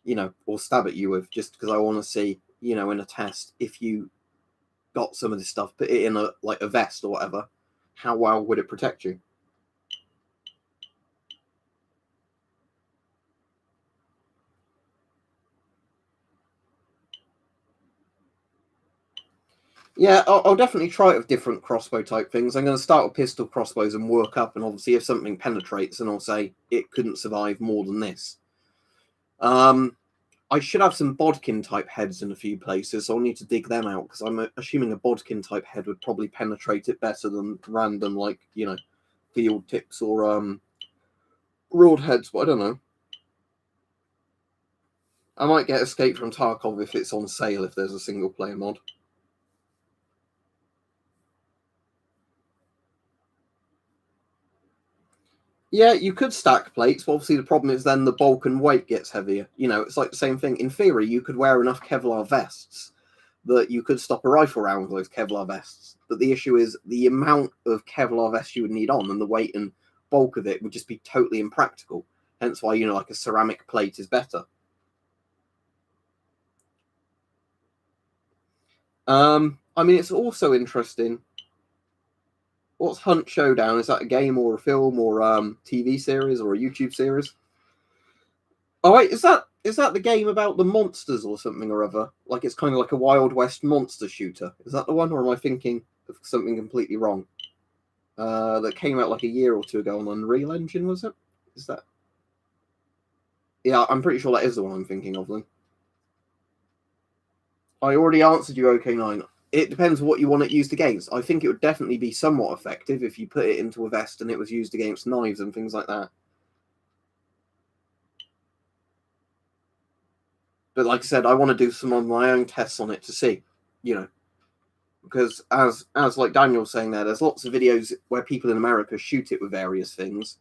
you know, or stab at you with, just because I want to see, you know, in a test if you got some of this stuff, put it in a like a vest or whatever, how well would it protect you? Yeah, I'll definitely try it with different crossbow type things. I'm going to start with pistol crossbows and work up, and obviously if something penetrates, then I'll say it couldn't survive more than this. I should have some bodkin type heads in a few places, so I'll need to dig them out because I'm assuming a bodkin type head would probably penetrate it better than random, like, you know, field tips or broad heads, but I don't know. I might get Escape from Tarkov if it's on sale, if there's a single player mod. Yeah, you could stack plates, but obviously the problem is then the bulk and weight gets heavier. You know, it's like the same thing. In theory, you could wear enough Kevlar vests that you could stop a rifle round with those Kevlar vests. But the issue is the amount of Kevlar vest you would need on and the weight and bulk of it would just be totally impractical. Hence why, you know, like a ceramic plate is better. I mean, it's also interesting. What's Hunt Showdown? Is that a game or a film or TV series or a YouTube series? Oh wait, is that the game about the monsters or something or other? Like it's kind of like a Wild West monster shooter. Is that the one, or am I thinking of something completely wrong? That came out like a year or two ago on Unreal Engine, was it? Is that? Yeah, I'm pretty sure that is the one I'm thinking of then. I already answered you, OK9. It depends what you want it used against. I think it would definitely be somewhat effective if you put it into a vest and it was used against knives and things like that. But like I said, I want to do some of my own tests on it to see, because as like Daniel's saying there's lots of videos where people in America shoot it with various things,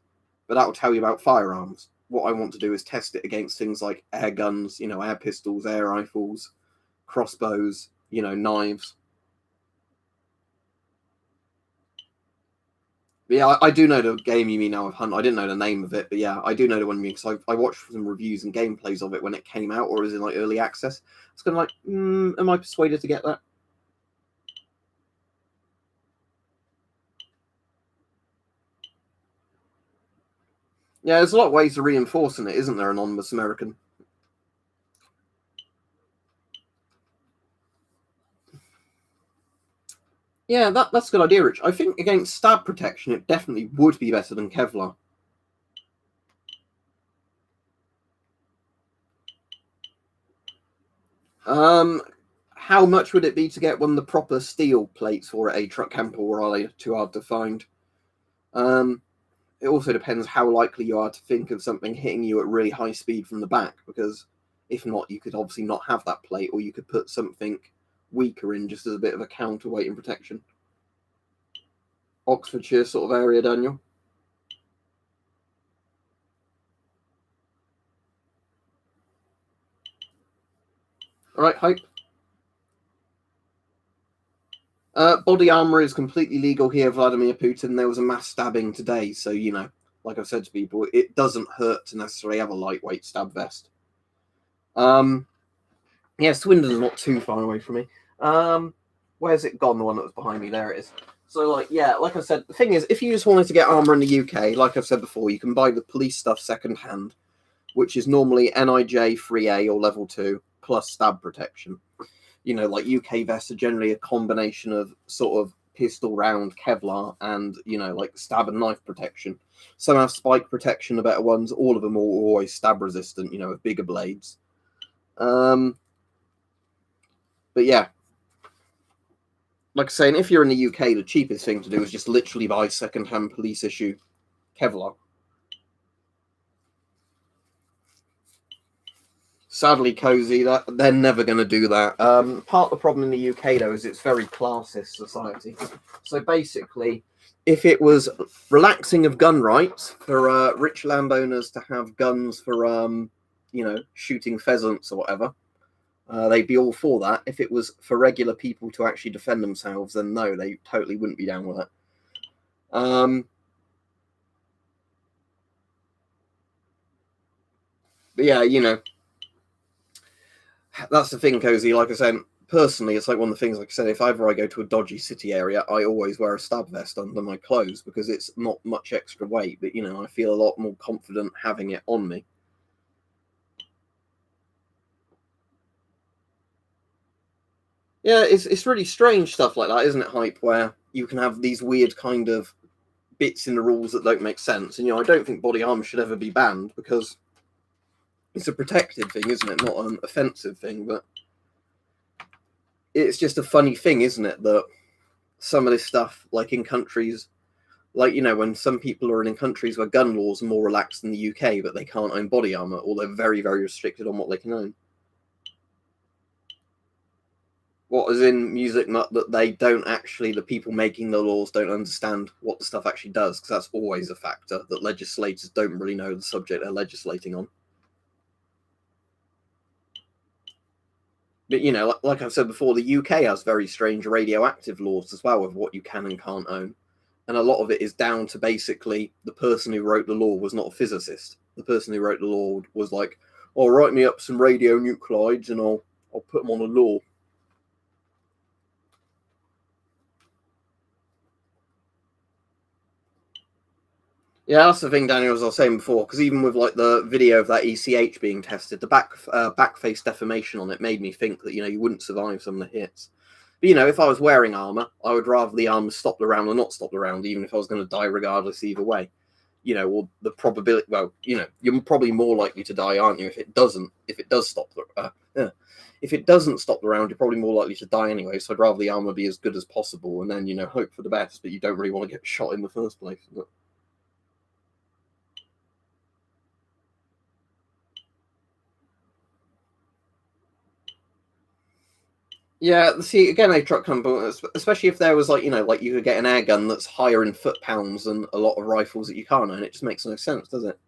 but that will tell you about firearms. What I want to do is test it against things like air guns, air pistols, air rifles, crossbows, knives. But yeah, I do know the game you mean now of Hunt. I didn't know the name of it, but yeah, I do know the one you mean because I watched some reviews and gameplays of it when it came out or was in like early access. It's kind of like, am I persuaded to get that? Yeah, there's a lot of ways of reinforcing it, isn't there, Anonymous American? Yeah, that's a good idea, Rich. I think against stab protection, it definitely would be better than Kevlar. How much would it be to get one of the proper steel plates for a truck camper, or are they too hard to find? It also depends how likely you are to think of something hitting you at really high speed from the back, because if not, you could obviously not have that plate, or you could put something weaker in just as a bit of a counterweight and protection. Oxfordshire sort of area, Daniel. All right, Hype. Body armor is completely legal here, Vladimir Putin. There was a mass stabbing today, so like I've said to people, it doesn't hurt to necessarily have a lightweight stab vest. Yeah, Swindon's not too far away from me. Where's it gone? The one that was behind me. There it is. So, like I said, the thing is, if you just wanted to get armor in the UK, like I've said before, you can buy the police stuff second hand, which is normally NIJ 3A or level 2 plus stab protection. Like UK vests are generally a combination of sort of pistol round Kevlar and like stab and knife protection. Some have spike protection, the better ones. All of them are always stab resistant, with bigger blades. But yeah, like I was saying, if you're in the UK, the cheapest thing to do is just literally buy second-hand police issue Kevlar. Sadly, Cozy, that they're never going to do that. Part of the problem in the UK, though, is it's very classist society. So basically, if it was relaxing of gun rights for rich landowners to have guns for, shooting pheasants or whatever, they'd be all for that. If it was for regular people to actually defend themselves, then no, they totally wouldn't be down with it. But yeah, that's the thing, Cozy. Like I said, personally, it's like one of the things, like I said, if ever I go to a dodgy city area, I always wear a stab vest under my clothes because it's not much extra weight, but, I feel a lot more confident having it on me. Yeah, it's really strange stuff like that, isn't it, Hype, where you can have these weird kind of bits in the rules that don't make sense. And, I don't think body armor should ever be banned because it's a protected thing, isn't it? Not an offensive thing, but it's just a funny thing, isn't it, that some of this stuff, like in countries, like, when some people are in countries where gun laws are more relaxed than the UK, but they can't own body armor, or they're very, very restricted on what they can own. What is in music, not that they don't actually, the people making the laws don't understand what the stuff actually does, because that's always a factor, that legislators don't really know the subject they're legislating on. But, like I've said before, the UK has very strange radioactive laws as well of what you can and can't own. And a lot of it is down to basically the person who wrote the law was not a physicist. The person who wrote the law was like, "Oh, write me up some radionuclides and I'll put them on a law." Yeah, that's the thing, Daniel, as I was saying before, because even with like the video of that ECH being tested, the back face deformation on it made me think that you wouldn't survive some of the hits. But if I was wearing armor, I would rather the armor stop the round or not stop the round, even if I was going to die regardless either way. you know, or the probability. Well, you know, you're probably more likely to die, aren't you? If it does stop the if it doesn't stop the round, you're probably more likely to die anyway. So I'd rather the armor be as good as possible, and then, you know, hope for the best. But you don't really want to get shot in the first place. But yeah, see, again, a truck company, especially if there was, like, you know, like you could get an air gun that's higher in foot pounds than a lot of rifles that you can't own. It just makes no sense, does it?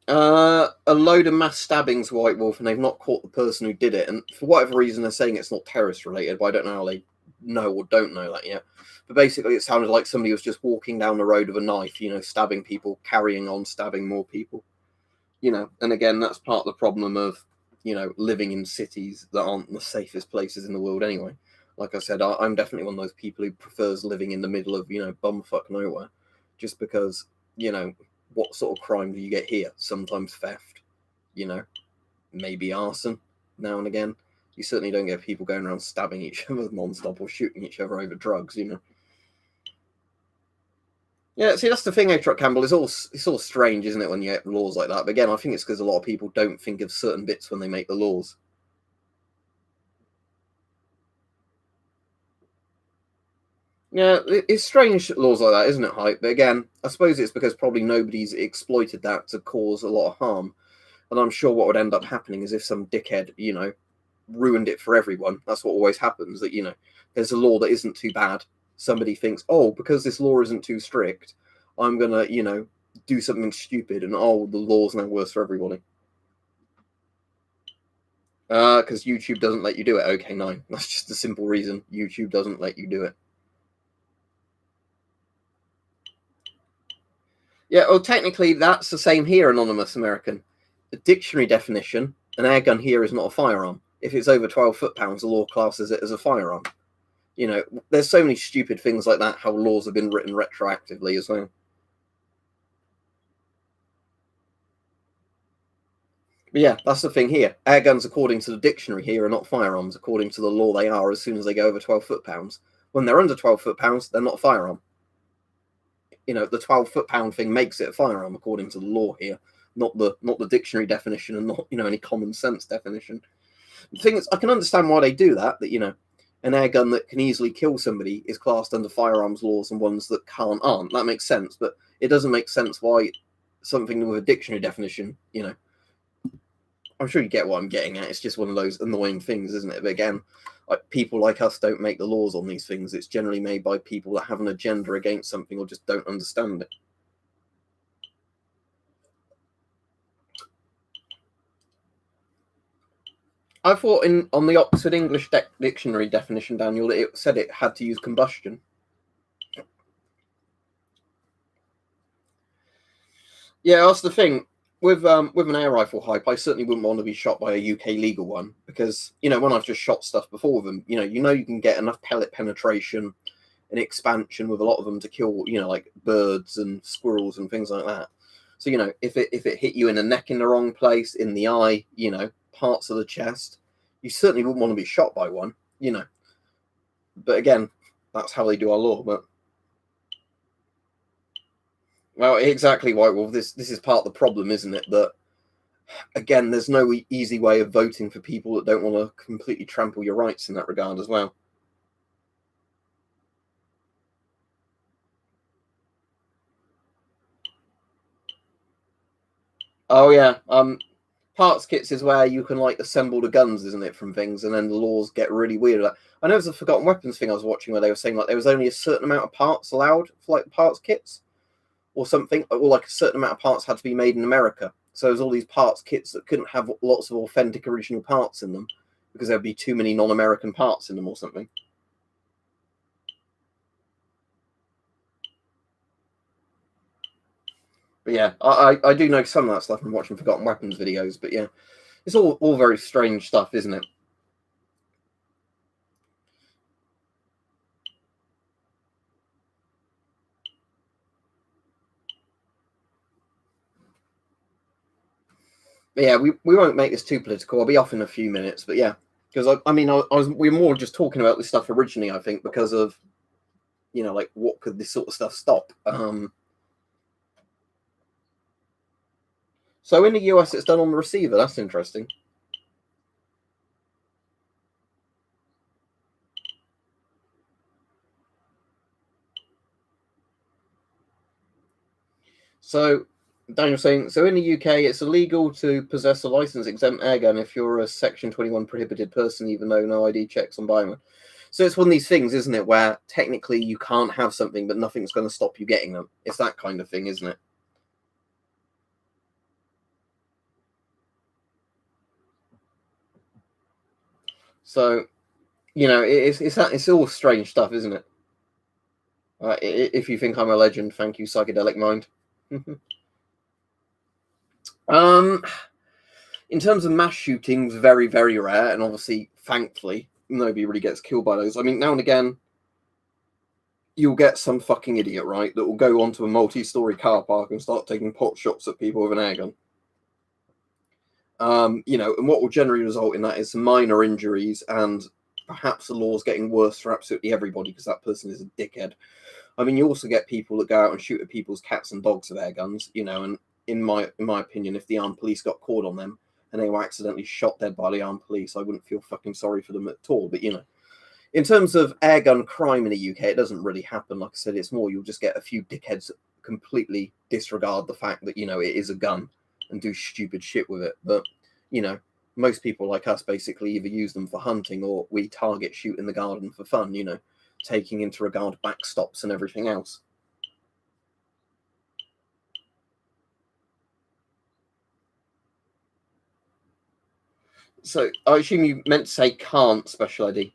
A load of mass stabbings, White Wolf, and they've not caught the person who did it. And for whatever reason, they're saying it's not terrorist related, but I don't know how they know or don't know that yet. But basically, it sounded like somebody was just walking down the road with a knife, you know, stabbing people, carrying on, stabbing more people. You know, and again, that's part of the problem of, you know, living in cities that aren't the safest places in the world anyway. Like I said, I'm definitely one of those people who prefers living in the middle of, you know, bumfuck nowhere, just because, you know, what sort of crime do you get here? Sometimes theft, you know, maybe arson now and again. You certainly don't get people going around stabbing each other non-stop or shooting each other over drugs, you know. Yeah, see, that's the thing, Truck Campbell. It's all strange, isn't it, when you get laws like that? But again, I think it's because a lot of people don't think of certain bits when they make the laws. Yeah, it's strange laws like that, isn't it, Hype? But again, I suppose it's because probably nobody's exploited that to cause a lot of harm. And I'm sure what would end up happening is if some dickhead, you know, ruined it for everyone. That's what always happens. That, you know, there's a law that isn't too bad. Somebody thinks, oh, because this law isn't too strict, I'm gonna, you know, do something stupid, and oh, the law's now worse for everybody. Because YouTube doesn't let you do it. Okay, no, that's just the simple reason YouTube doesn't let you do it. Yeah, well, technically, that's the same here, Anonymous American. The dictionary definition, an air gun here is not a firearm. If it's over 12 foot-pounds, the law classes it as a firearm. You know, there's so many stupid things like that, how laws have been written retroactively as well. But yeah, that's the thing here. Air guns, according to the dictionary here, are not firearms. According to the law, they are as soon as they go over 12 foot-pounds. When they're under 12 foot-pounds, they're not a firearm. You know, the 12 foot-pound thing makes it a firearm according to the law here, not the dictionary definition, and not, you know, any common sense definition. The thing is, I can understand why they do that. That, you know, an air gun that can easily kill somebody is classed under firearms laws, and ones that can't aren't. That makes sense, but it doesn't make sense why something with a dictionary definition, you know. I'm sure you get what I'm getting at. It's just one of those annoying things, isn't it? But again, like, people like us don't make the laws on these things. It's generally made by people that have an agenda against something or just don't understand it. I thought on the Oxford English Dictionary definition, Daniel, that it said it had to use combustion. Yeah, that's the thing. With an air rifle, Hype, I certainly wouldn't want to be shot by a UK legal one, because, you know, when I've just shot stuff before with them, you know you can get enough pellet penetration and expansion with a lot of them to kill, you know, like birds and squirrels and things like that. So, you know, if it hit you in the neck in the wrong place, in the eye, you know, parts of the chest, you certainly wouldn't want to be shot by one, you know. But again, that's how they do our law. But well, exactly, White Wolf. This is part of the problem, isn't it? That again, there's no easy way of voting for people that don't want to completely trample your rights in that regard as well. Oh yeah, parts kits is where you can, like, assemble the guns, isn't it, from things, and then the laws get really weird. Like, I know there's a Forgotten Weapons thing I was watching where they were saying, like, there was only a certain amount of parts allowed for, like, parts kits or something, or like a certain amount of parts had to be made in America. So there's all these parts kits that couldn't have lots of authentic original parts in them because there'd be too many non-American parts in them or something. But yeah, I do know some of that stuff from watching Forgotten Weapons videos. But yeah, it's all very strange stuff, isn't it? But yeah, we won't make this too political. I'll be off in a few minutes. But yeah, Because we were more just talking about this stuff originally, I think, because of, like, what could this sort of stuff stop? So in the US, it's done on the receiver. That's interesting. So Daniel's saying, so in the UK, it's illegal to possess a license-exempt airgun if you're a Section 21 prohibited person, even though no ID checks on buying one. So it's one of these things, isn't it, where technically you can't have something, but nothing's going to stop you getting them. It's that kind of thing, isn't it? So, it's all strange stuff, isn't it? If you think I'm a legend, thank you, psychedelic mind. In terms of mass shootings, very, very rare, and obviously, thankfully, nobody really gets killed by those. I mean, now and again, you'll get some fucking idiot, right, that will go onto a multi-story car park and start taking pot shots at people with an air gun. And what will generally result in that is some minor injuries, and perhaps the law's getting worse for absolutely everybody because that person is a dickhead. I mean, you also get people that go out and shoot at people's cats and dogs with air guns, and in my opinion, if the armed police got caught on them and they were accidentally shot dead by the armed police, I wouldn't feel fucking sorry for them at all. But, in terms of airgun crime in the UK, it doesn't really happen. Like I said, it's more you'll just get a few dickheads that completely disregard the fact that, it is a gun and do stupid shit with it. But, most people like us basically either use them for hunting or we target shoot in the garden for fun, taking into regard backstops and everything else. So I assume you meant to say can't special ID.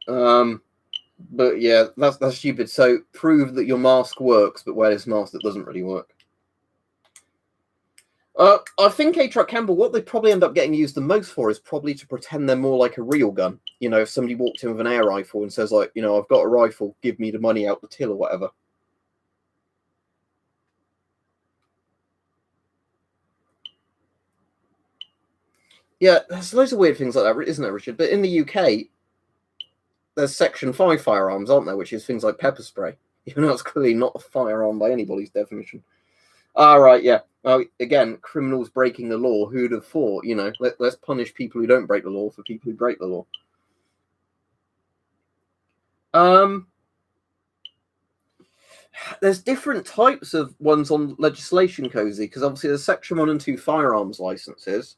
But yeah, that's stupid. So prove that your mask works, but wear this mask that doesn't really work. I think A-Truck Campbell, what they probably end up getting used the most for is probably to pretend they're more like a real gun. If somebody walked in with an air rifle and says, like, I've got a rifle, give me the money out the till or whatever. Yeah, there's loads of weird things like that, isn't there, Richard? But in the UK, there's Section 5 firearms, aren't there, which is things like pepper spray, even though it's clearly not a firearm by anybody's definition. Right, yeah. Well, again, criminals breaking the law, who'd have thought, let's punish people who don't break the law for people who break the law. There's different types of ones on legislation, Cozy, because obviously there's Section 1 and 2 firearms licenses.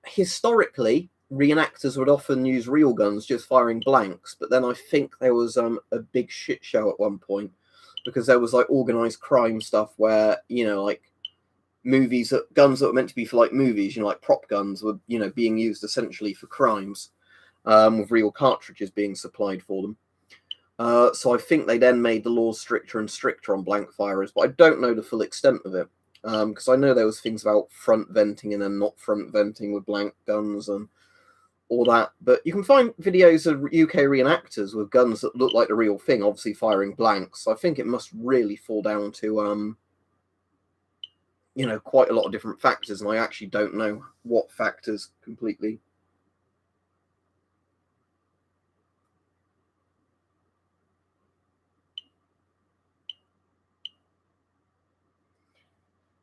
Historically, reenactors would often use real guns just firing blanks, but then I think there was a big shit show at one point because there was like organized crime stuff where like guns that were meant to be for like movies, like prop guns were being used essentially for crimes, with real cartridges being supplied for them. So I think they then made the laws stricter and stricter on blank firers, but I don't know the full extent of it. Because I know there was things about front venting and then not front venting with blank guns and all that. But you can find videos of UK reenactors with guns that look like the real thing, obviously firing blanks. So I think it must really fall down to, quite a lot of different factors. And I actually don't know what factors completely.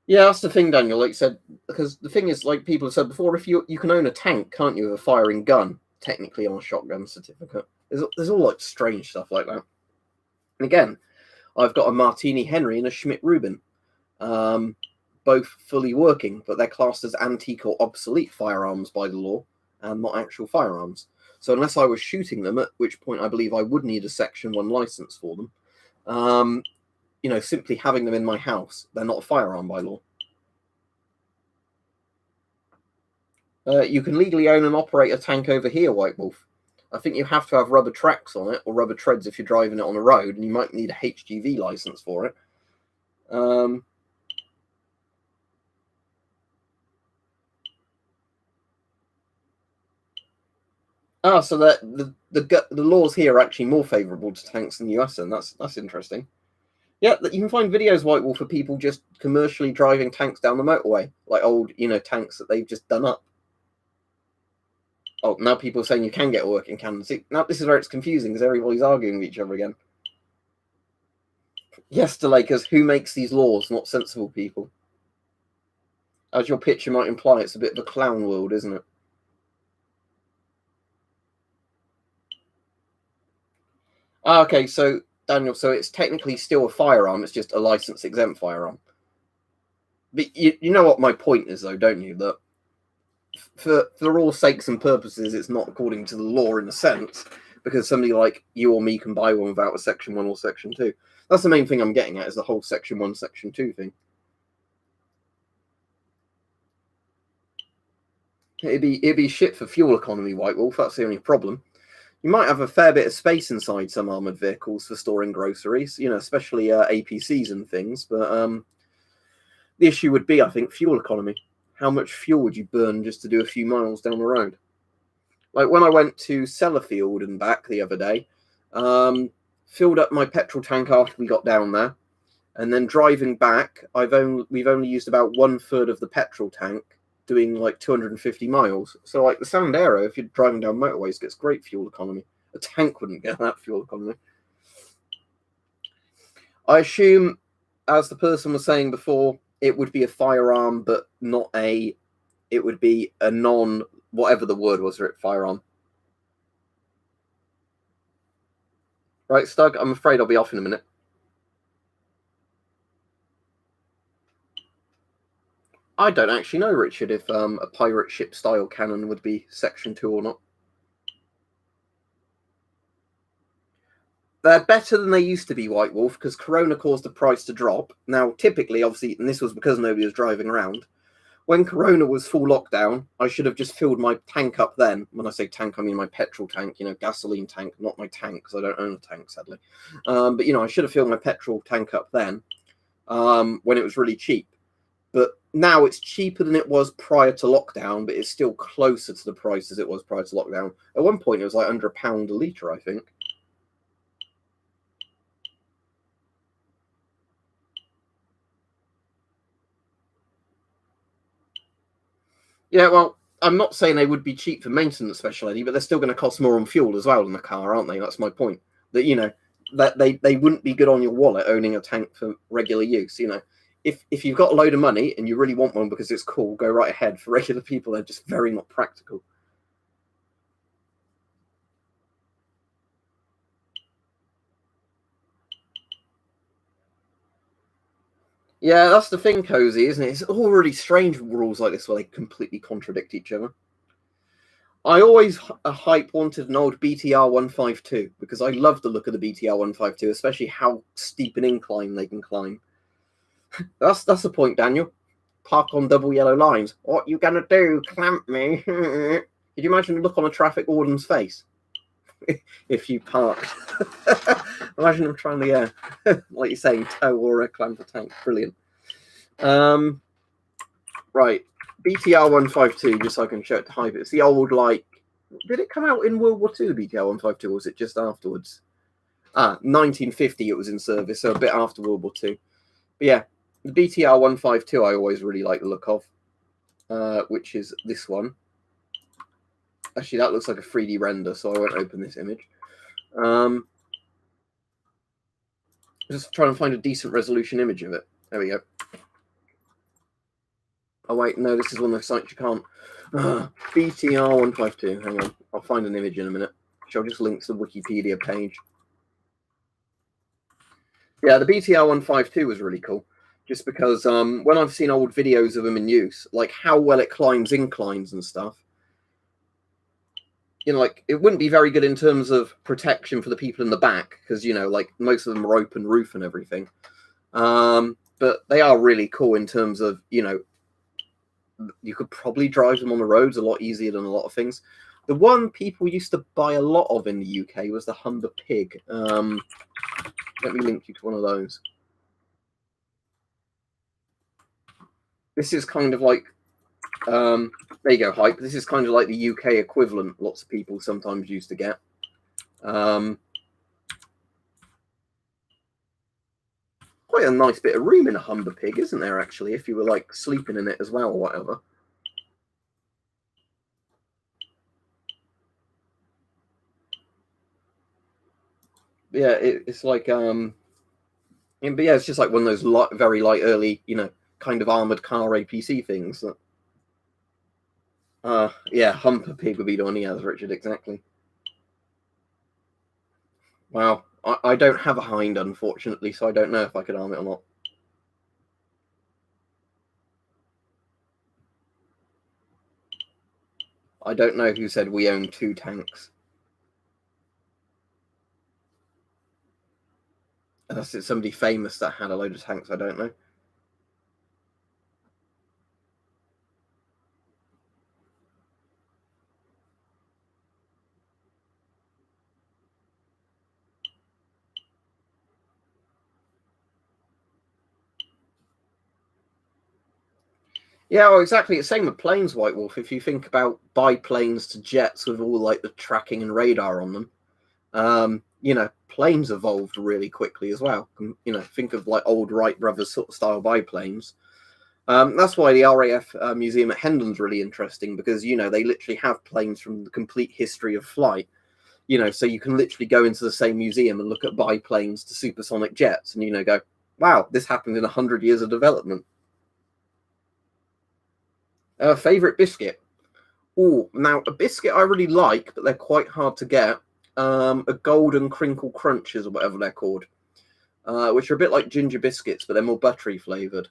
Yeah, that's the thing, Daniel. Like you said, because the thing is, like people have said before, if you can own a tank, can't you, with a firing gun, technically on a shotgun certificate. There's all like strange stuff like that. And again, I've got a Martini Henry and a Schmidt Rubin, both fully working, but they're classed as antique or obsolete firearms by the law and not actual firearms. So unless I was shooting them, at which point I believe I would need a Section 1 license for them, simply having them in my house, they're not a firearm by law. You can legally own and operate a tank over here, White Wolf. I think you have to have rubber tracks on it or rubber treads if you're driving it on a road, and you might need a HGV license for it. So that the laws here are actually more favourable to tanks in the US, and that's interesting. Yeah, you can find videos, White Wolf, for people just commercially driving tanks down the motorway, like old, tanks that they've just done up. Oh, now people are saying you can get a working cannon. See, now this is where it's confusing because everybody's arguing with each other again. Yes, Delakers, who makes these laws? Not sensible people. As your picture might imply, it's a bit of a clown world, isn't it? Okay, so Daniel, so it's technically still a firearm. It's just a license-exempt firearm. But you know what my point is, though, don't you? That for all sakes and purposes, it's not according to the law in a sense, because somebody like you or me can buy one without a Section 1 or Section 2. That's the main thing I'm getting at, is the whole Section 1, Section 2 thing. It'd be shit for fuel economy, White Wolf. That's the only problem. You might have a fair bit of space inside some armoured vehicles for storing groceries, especially APCs and things. But the issue would be, I think, fuel economy. How much fuel would you burn just to do a few miles down the road? Like when I went to Sellafield and back the other day, filled up my petrol tank after we got down there, and then driving back, we've only used about 1/3 of the petrol tank, doing like 250 miles. So like the Sound Aero, if you're driving down motorways, gets great fuel economy. A tank wouldn't get that fuel economy. I assume, as the person was saying before, it would be a firearm, but not a. It would be a whatever the word was for it, firearm. Right, Stug, I'm afraid I'll be off in a minute. I don't actually know, Richard, if a pirate ship style cannon would be Section 2 or not. They're better than they used to be, White Wolf, because Corona caused the price to drop. Now, typically, obviously, and this was because nobody was driving around, when Corona was full lockdown, I should have just filled my tank up then. When I say tank, I mean my petrol tank, gasoline tank, not my tank, because I don't own a tank, sadly. But, I should have filled my petrol tank up then, when it was really cheap. But now it's cheaper than it was prior to lockdown, but it's still closer to the price as it was prior to lockdown. At one point, it was like under £1 a litre, I think. Yeah, well, I'm not saying they would be cheap for maintenance, special Eddie, but they're still going to cost more on fuel as well than the car, aren't they? That's my point. That, that they wouldn't be good on your wallet owning a tank for regular use. If you've got a load of money and you really want one because it's cool, go right ahead. For regular people, they're just very not practical. Yeah, that's the thing, Cozy, isn't it? It's all really strange rules like this where they completely contradict each other. I always wanted an old BTR 152 because I love the look of the BTR 152, especially how steep an incline they can climb. That's the point, Daniel. Park on double yellow lines. What you gonna do? Clamp me? Could you imagine the look on a traffic warden's face if you parked? Imagine them trying to, like you're saying, tow or clamp a tank. Brilliant. Right, BTR 152. Just so I can show it to hype. It's the old Did it come out in World War II? The BTR 152, or was it just afterwards? 1950. It was in service, so a bit after World War II. But yeah. The BTR 152 I always really like the look of, which is this one. Actually, that looks like a 3D render, so I won't open this image. Just trying to find a decent resolution image of it. There we go. Oh, wait, no, this is one of the sites you can't. BTR 152. Hang on. I'll find an image in a minute. I'll just link to the Wikipedia page. Yeah, the BTR 152 was really cool. Just because when I've seen old videos of them in use, like how well it climbs inclines and stuff, like it wouldn't be very good in terms of protection for the people in the back because, like most of them are open roof and everything. But they are really cool in terms of, you could probably drive them on the roads a lot easier than a lot of things. The one people used to buy a lot of in the UK was the Humber Pig. Let me link you to one of those. This is kind of like, there you go, hype. This is kind of like the UK equivalent lots of people sometimes used to get. quite a nice bit of room in a Humber Pig, isn't there, actually, if you were, like, sleeping in it as well or whatever. Yeah, it's like, but yeah, it's just like one of those very light, early, kind of armoured car APC things. That, yeah, Humper Pig would be the one he has, Richard, exactly. Wow, I don't have a hind, unfortunately, so I don't know if I could arm it or not. I don't know who said we own 2 tanks. Unless it's somebody famous that had a load of tanks, I don't know. Yeah, well, exactly. It's same with planes, White Wolf. If you think about biplanes to jets with all like the tracking and radar on them, planes evolved really quickly as well. Think of like old Wright brothers sort of style biplanes. That's why the RAF museum at Hendon's really interesting because they literally have planes from the complete history of flight. So you can literally go into the same museum and look at biplanes to supersonic jets, and go, wow, this happened in 100 years of development. Favorite biscuit? Oh, now a biscuit I really like, but they're quite hard to get. A golden crinkle crunches or whatever they're called, which are a bit like ginger biscuits, but they're more buttery flavored.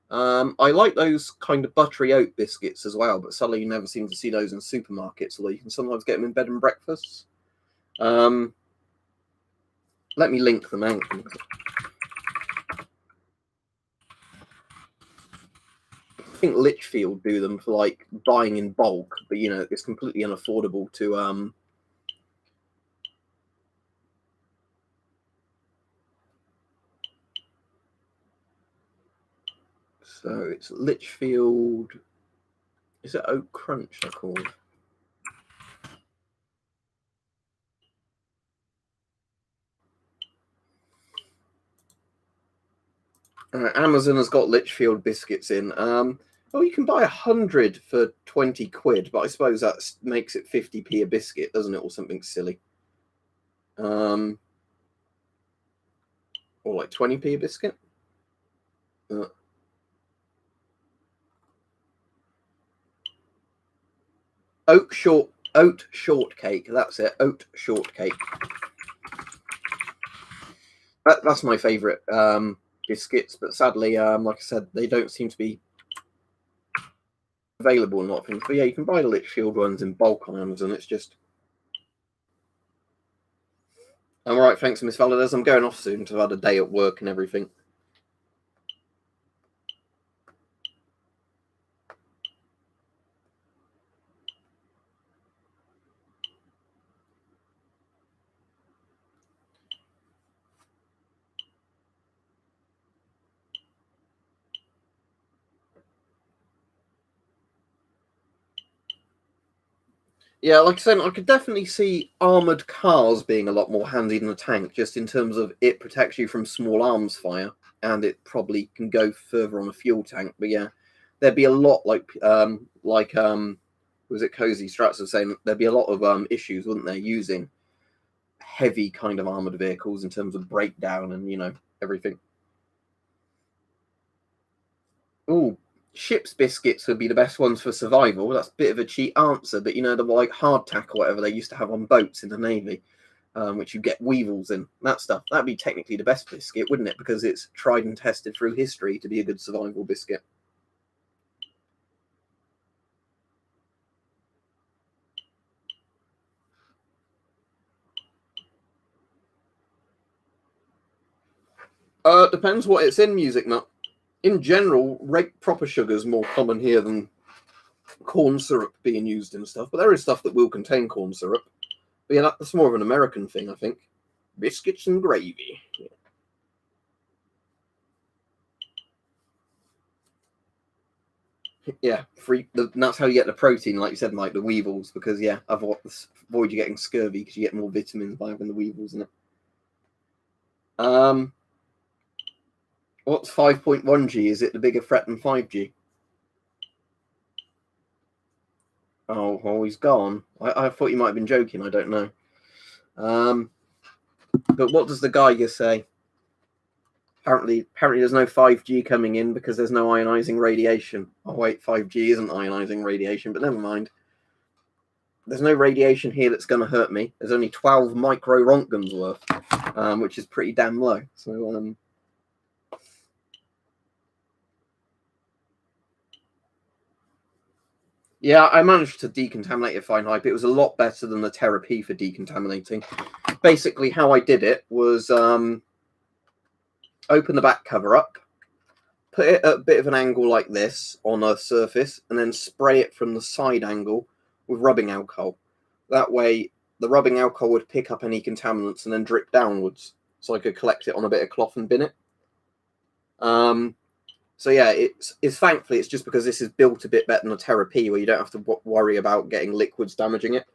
I like those kind of buttery oat biscuits as well, but sadly you never seem to see those in supermarkets, although you can sometimes get them in bed and breakfasts. Let me link them out. I think Lichfield do them for like buying in bulk, but it's completely unaffordable to So it's Lichfield. Is it Oat Crunch they're called? Amazon has got Lichfield biscuits in. Well, you can buy 100 for 20 quid, but I suppose that makes it 50p a biscuit, doesn't it, or something silly? Or like 20p a biscuit. Oat shortcake. That's it. Oat shortcake. That's my favourite biscuits, but sadly, like I said, they don't seem to be available in a lot of things. But yeah, you can buy the Lichfield ones in bulk on Amazon. It's just. I'm all right, thanks, Miss Valdez. I'm going off soon because I've had a day at work and everything. Yeah, like I said, I could definitely see armoured cars being a lot more handy than a tank, just in terms of it protects you from small arms fire, and it probably can go further on a fuel tank. But yeah, there'd be a lot was it Cozy Strats was saying there'd be a lot of issues, wouldn't there, using heavy kind of armoured vehicles in terms of breakdown and everything. Oh, ship's biscuits would be the best ones for survival. That's a bit of a cheat answer, but the like hardtack or whatever they used to have on boats in the Navy, which you get weevils in, that stuff. That'd be technically the best biscuit, wouldn't it? Because it's tried and tested through history to be a good survival biscuit. Depends what it's in, Music Nut. In general, proper sugar is more common here than corn syrup being used and stuff, but there is stuff that will contain corn syrup. But yeah, that's more of an American thing, I think. Biscuits and gravy. Yeah, that's how you get the protein, like you said, Mike, the weevils, because yeah, avoid you getting scurvy because you get more vitamins by having the weevils in it. What's 5.1G? Is it the bigger threat than 5G? Oh, he's gone. I thought you might have been joking. I don't know. But what does the Geiger say? Apparently there's no 5G coming in because there's no ionizing radiation. Oh wait, 5G isn't ionizing radiation, but never mind. There's no radiation here that's going to hurt me. There's only 12 micro-rontgens worth, which is pretty damn low. So, yeah, I managed to decontaminate it fine hype. It was a lot better than the therapy for decontaminating. Basically, how I did it was open the back cover up, put it at a bit of an angle like this on a surface, and then spray it from the side angle with rubbing alcohol. That way, the rubbing alcohol would pick up any contaminants and then drip downwards, so I could collect it on a bit of cloth and bin it. So yeah, it's thankfully it's just because this is built a bit better than a therapy where you don't have to worry about getting liquids damaging it.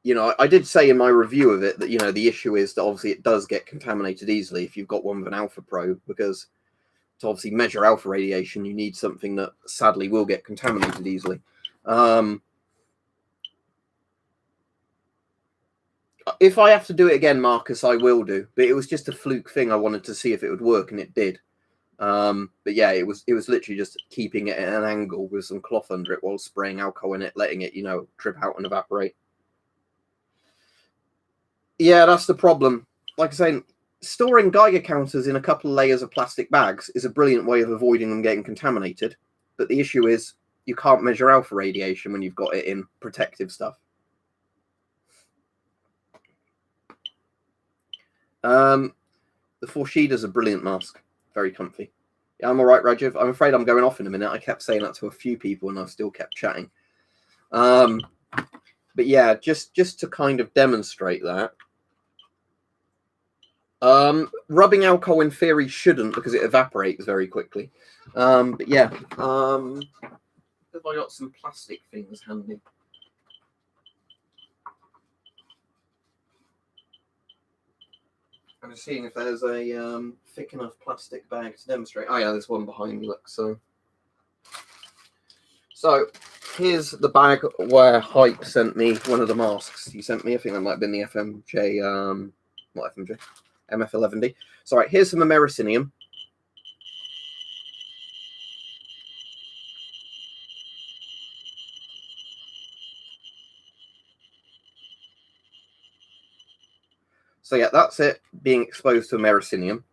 You know, I did say in my review of it that, you know, the issue is that obviously it does get contaminated easily if you've got one with an alpha probe, because to obviously measure alpha radiation, you need something that sadly will get contaminated easily. If I have to do it again, Marcus, I will do. But it was just a fluke thing. I wanted to see if it would work, and it did. But yeah, it was literally just keeping it at an angle with some cloth under it while spraying alcohol in it, letting it, you know, drip out and evaporate. Yeah, that's the problem. Like I say, storing Geiger counters in a couple of layers of plastic bags is a brilliant way of avoiding them getting contaminated. But the issue is you can't measure alpha radiation when you've got it in protective stuff. The Forshida's a brilliant mask. Very comfy. Yeah, I'm all right, Rajiv. I'm afraid I'm going off in a minute. I kept saying that to a few people and I've still kept chatting. But yeah, just to kind of demonstrate that. Rubbing alcohol in theory shouldn't, because it evaporates very quickly. But yeah, have I got some plastic things handy? I'm just seeing if there's a thick enough plastic bag to demonstrate. Oh yeah, there's one behind me. Look, so here's the bag where Hype sent me one of the masks. He sent me, I think that might have been the FMJ, not FMJ, MF11D. So right, here's some americinium. So yeah, that's it being exposed to americinium.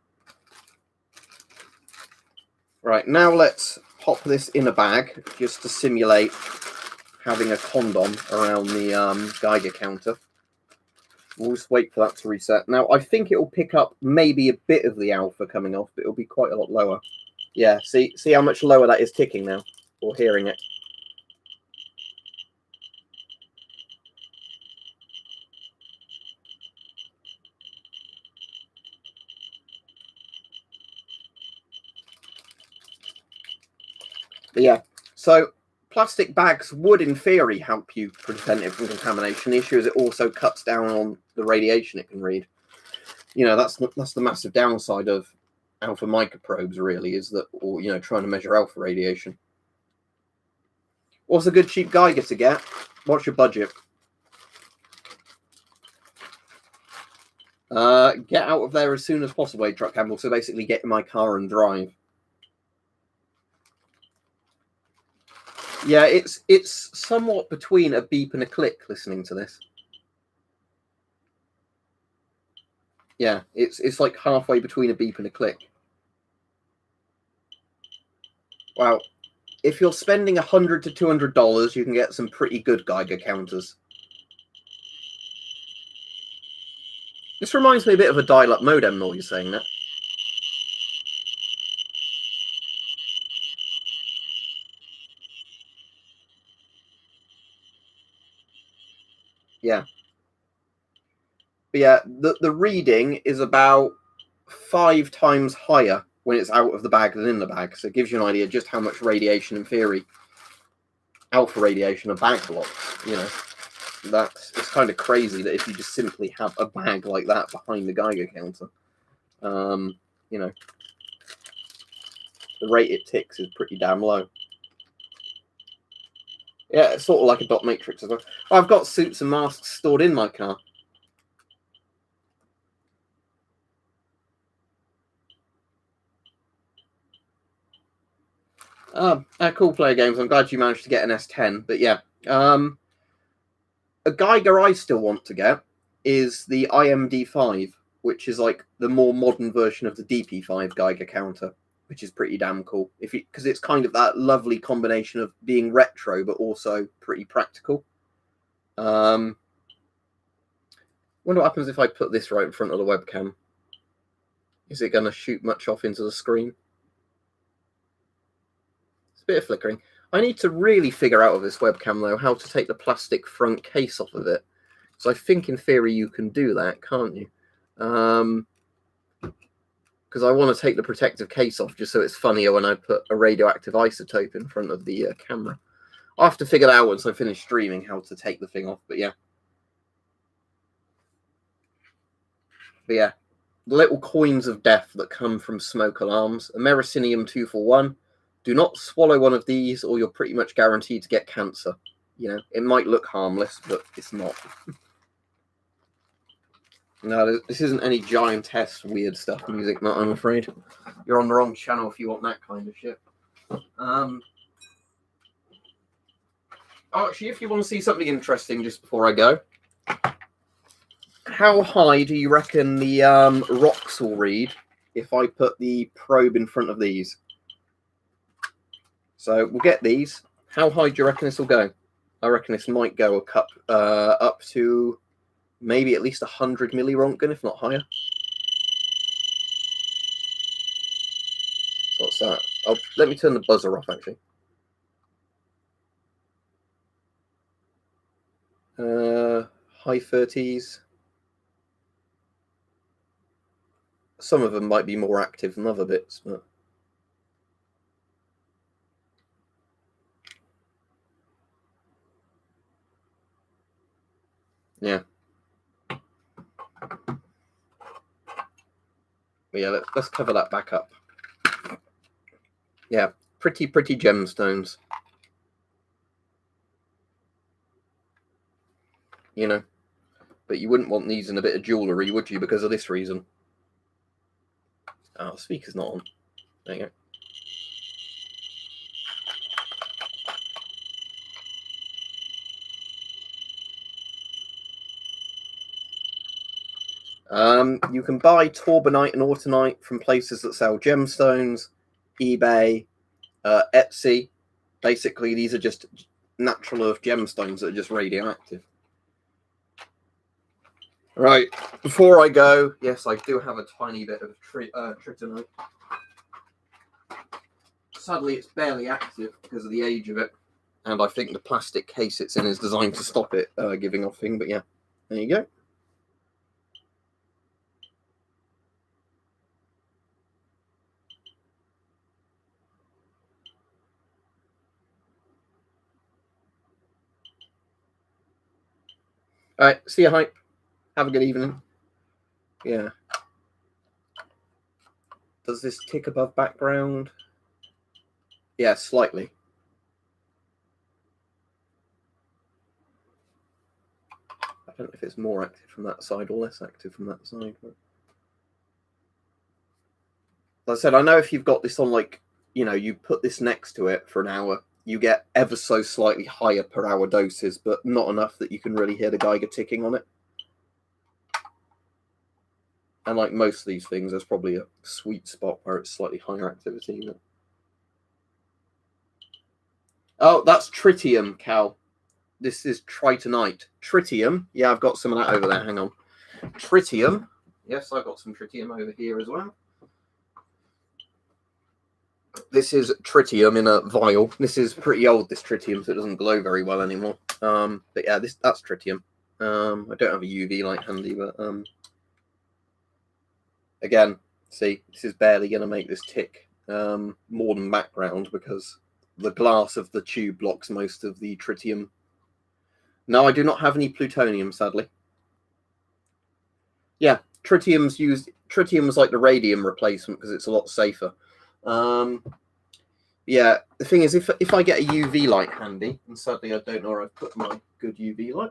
Right, now let's pop this in a bag just to simulate having a condom around the Geiger counter. We'll just wait for that to reset. Now, I think it will pick up maybe a bit of the alpha coming off, but it'll be quite a lot lower. Yeah, see how much lower that is ticking now, or hearing it. But yeah, so plastic bags would, in theory, help you prevent it from contamination. The issue is it also cuts down on the radiation it can read. You know, that's the massive downside of alpha microprobes, really, is that, or you know, trying to measure alpha radiation. What's a good cheap Geiger to get? What's your budget? Get out of there as soon as possible, Truck Campbell. So basically, get in my car and drive. Yeah, it's somewhat between a beep and a click listening to this. Yeah, it's like halfway between a beep and a click. Wow. If you're spending $100 to $200, you can get some pretty good Geiger counters. This reminds me a bit of a dial-up modem noise, saying that. Yeah. But yeah, the reading is about 5 times higher when it's out of the bag than in the bag. So it gives you an idea just how much radiation, in theory, alpha radiation a bag blocks. You know, it's kind of crazy that if you just simply have a bag like that behind the Geiger counter. You know, the rate it ticks is pretty damn low. Yeah, it's sort of like a dot matrix as well. I've got suits and masks stored in my car. Cool player games. I'm glad you managed to get an S10. But yeah, a Geiger I still want to get is the IMD5, which is like the more modern version of the DP5 Geiger counter, which is pretty damn cool. Because it's kind of that lovely combination of being retro but also pretty practical. Wonder what happens if I put this right in front of the webcam. Is it going to shoot much off into the screen? It's a bit of flickering. I need to really figure out with this webcam, though, how to take the plastic front case off of it. So I think, in theory, you can do that, can't you? Because I want to take the protective case off just so it's funnier when I put a radioactive isotope in front of the camera. I'll have to figure that out once I finish streaming, how to take the thing off, but yeah. But yeah, the little coins of death that come from smoke alarms. Americinium 241. Do not swallow one of these or you're pretty much guaranteed to get cancer. You know, it might look harmless, but it's not. No, this isn't any giantess weird stuff music, Matt, I'm afraid. You're on the wrong channel if you want that kind of shit. Oh, actually, if you want to see something interesting just before I go, how high do you reckon the rocks will read if I put the probe in front of these? So we'll get these. How high do you reckon this will go? I reckon this might go a cup up to maybe at least 100 millirontgen, if not higher. What's that? Oh, let me turn the buzzer off, actually. High 30s. Some of them might be more active than other bits, but yeah. But yeah, let's cover that back up. Yeah, pretty gemstones. You know, but you wouldn't want these in a bit of jewellery, would you, because of this reason? Oh, the speaker's not on. There you go. You can buy torbanite and autunite from places that sell gemstones, eBay, Etsy. Basically, these are just natural earth gemstones that are just radioactive. Right, before I go, yes, I do have a tiny bit of tritonite. Sadly, it's barely active because of the age of it, and I think the plastic case it's in is designed to stop it giving off thing, but yeah, there you go. All right, see you, Hype. Have a good evening. Yeah. Does this tick above background? Yeah, slightly. I don't know if it's more active from that side or less active from that side. But like I said, I know if you've got this on, like, you know, you put this next to it for an hour, you get ever so slightly higher per hour doses, but not enough that you can really hear the Geiger ticking on it. And like most of these things, there's probably a sweet spot where it's slightly higher activity. Oh, that's tritium, Cal. This is tritonite. Tritium. Yeah, I've got some of that over there. Hang on. Tritium. Yes, I've got some tritium over here as well. This is tritium in a vial. This is pretty old, this tritium, so it doesn't glow very well anymore. But yeah, that's tritium. I don't have a UV light handy, but again, see, this is barely going to make this tick more than background because the glass of the tube blocks most of the tritium. No, I do not have any plutonium, sadly. Yeah, tritium's used. tritium was like the radium replacement because it's a lot safer. Yeah, the thing is, if I get a UV light handy, and sadly I don't know where I've put my good UV light.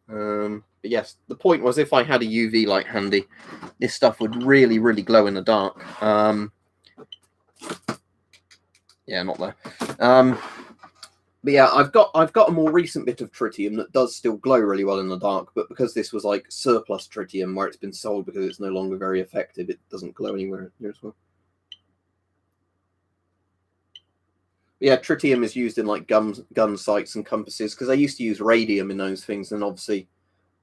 But yes, the point was, if I had a UV light handy, this stuff would really, really glow in the dark. Yeah, not there. But yeah, I've got a more recent bit of tritium that does still glow really well in the dark, but because this was like surplus tritium where it's been sold because it's no longer very effective, it doesn't glow anywhere near as well. But yeah, tritium is used in like gun sights and compasses because they used to use radium in those things, and obviously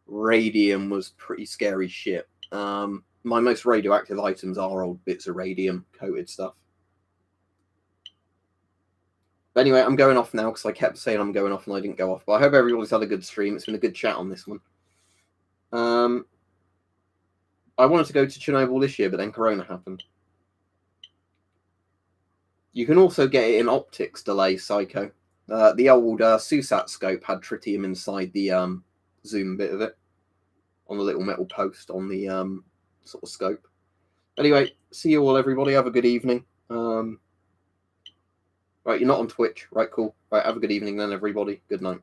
radium was pretty scary shit. My most radioactive items are old bits of radium coated stuff. But anyway, I'm going off now because I kept saying I'm going off and I didn't go off. But I hope everybody's had a good stream. It's been a good chat on this one. I wanted to go to Chernobyl this year, but then Corona happened. You can also get it in optics delay, Psycho. The old SUSAT scope had tritium inside the zoom bit of it on the little metal post on the sort of scope. Anyway, see you all, everybody. Have a good evening. Right, you're not on Twitch. Right, cool. Right, have a good evening then, everybody. Good night.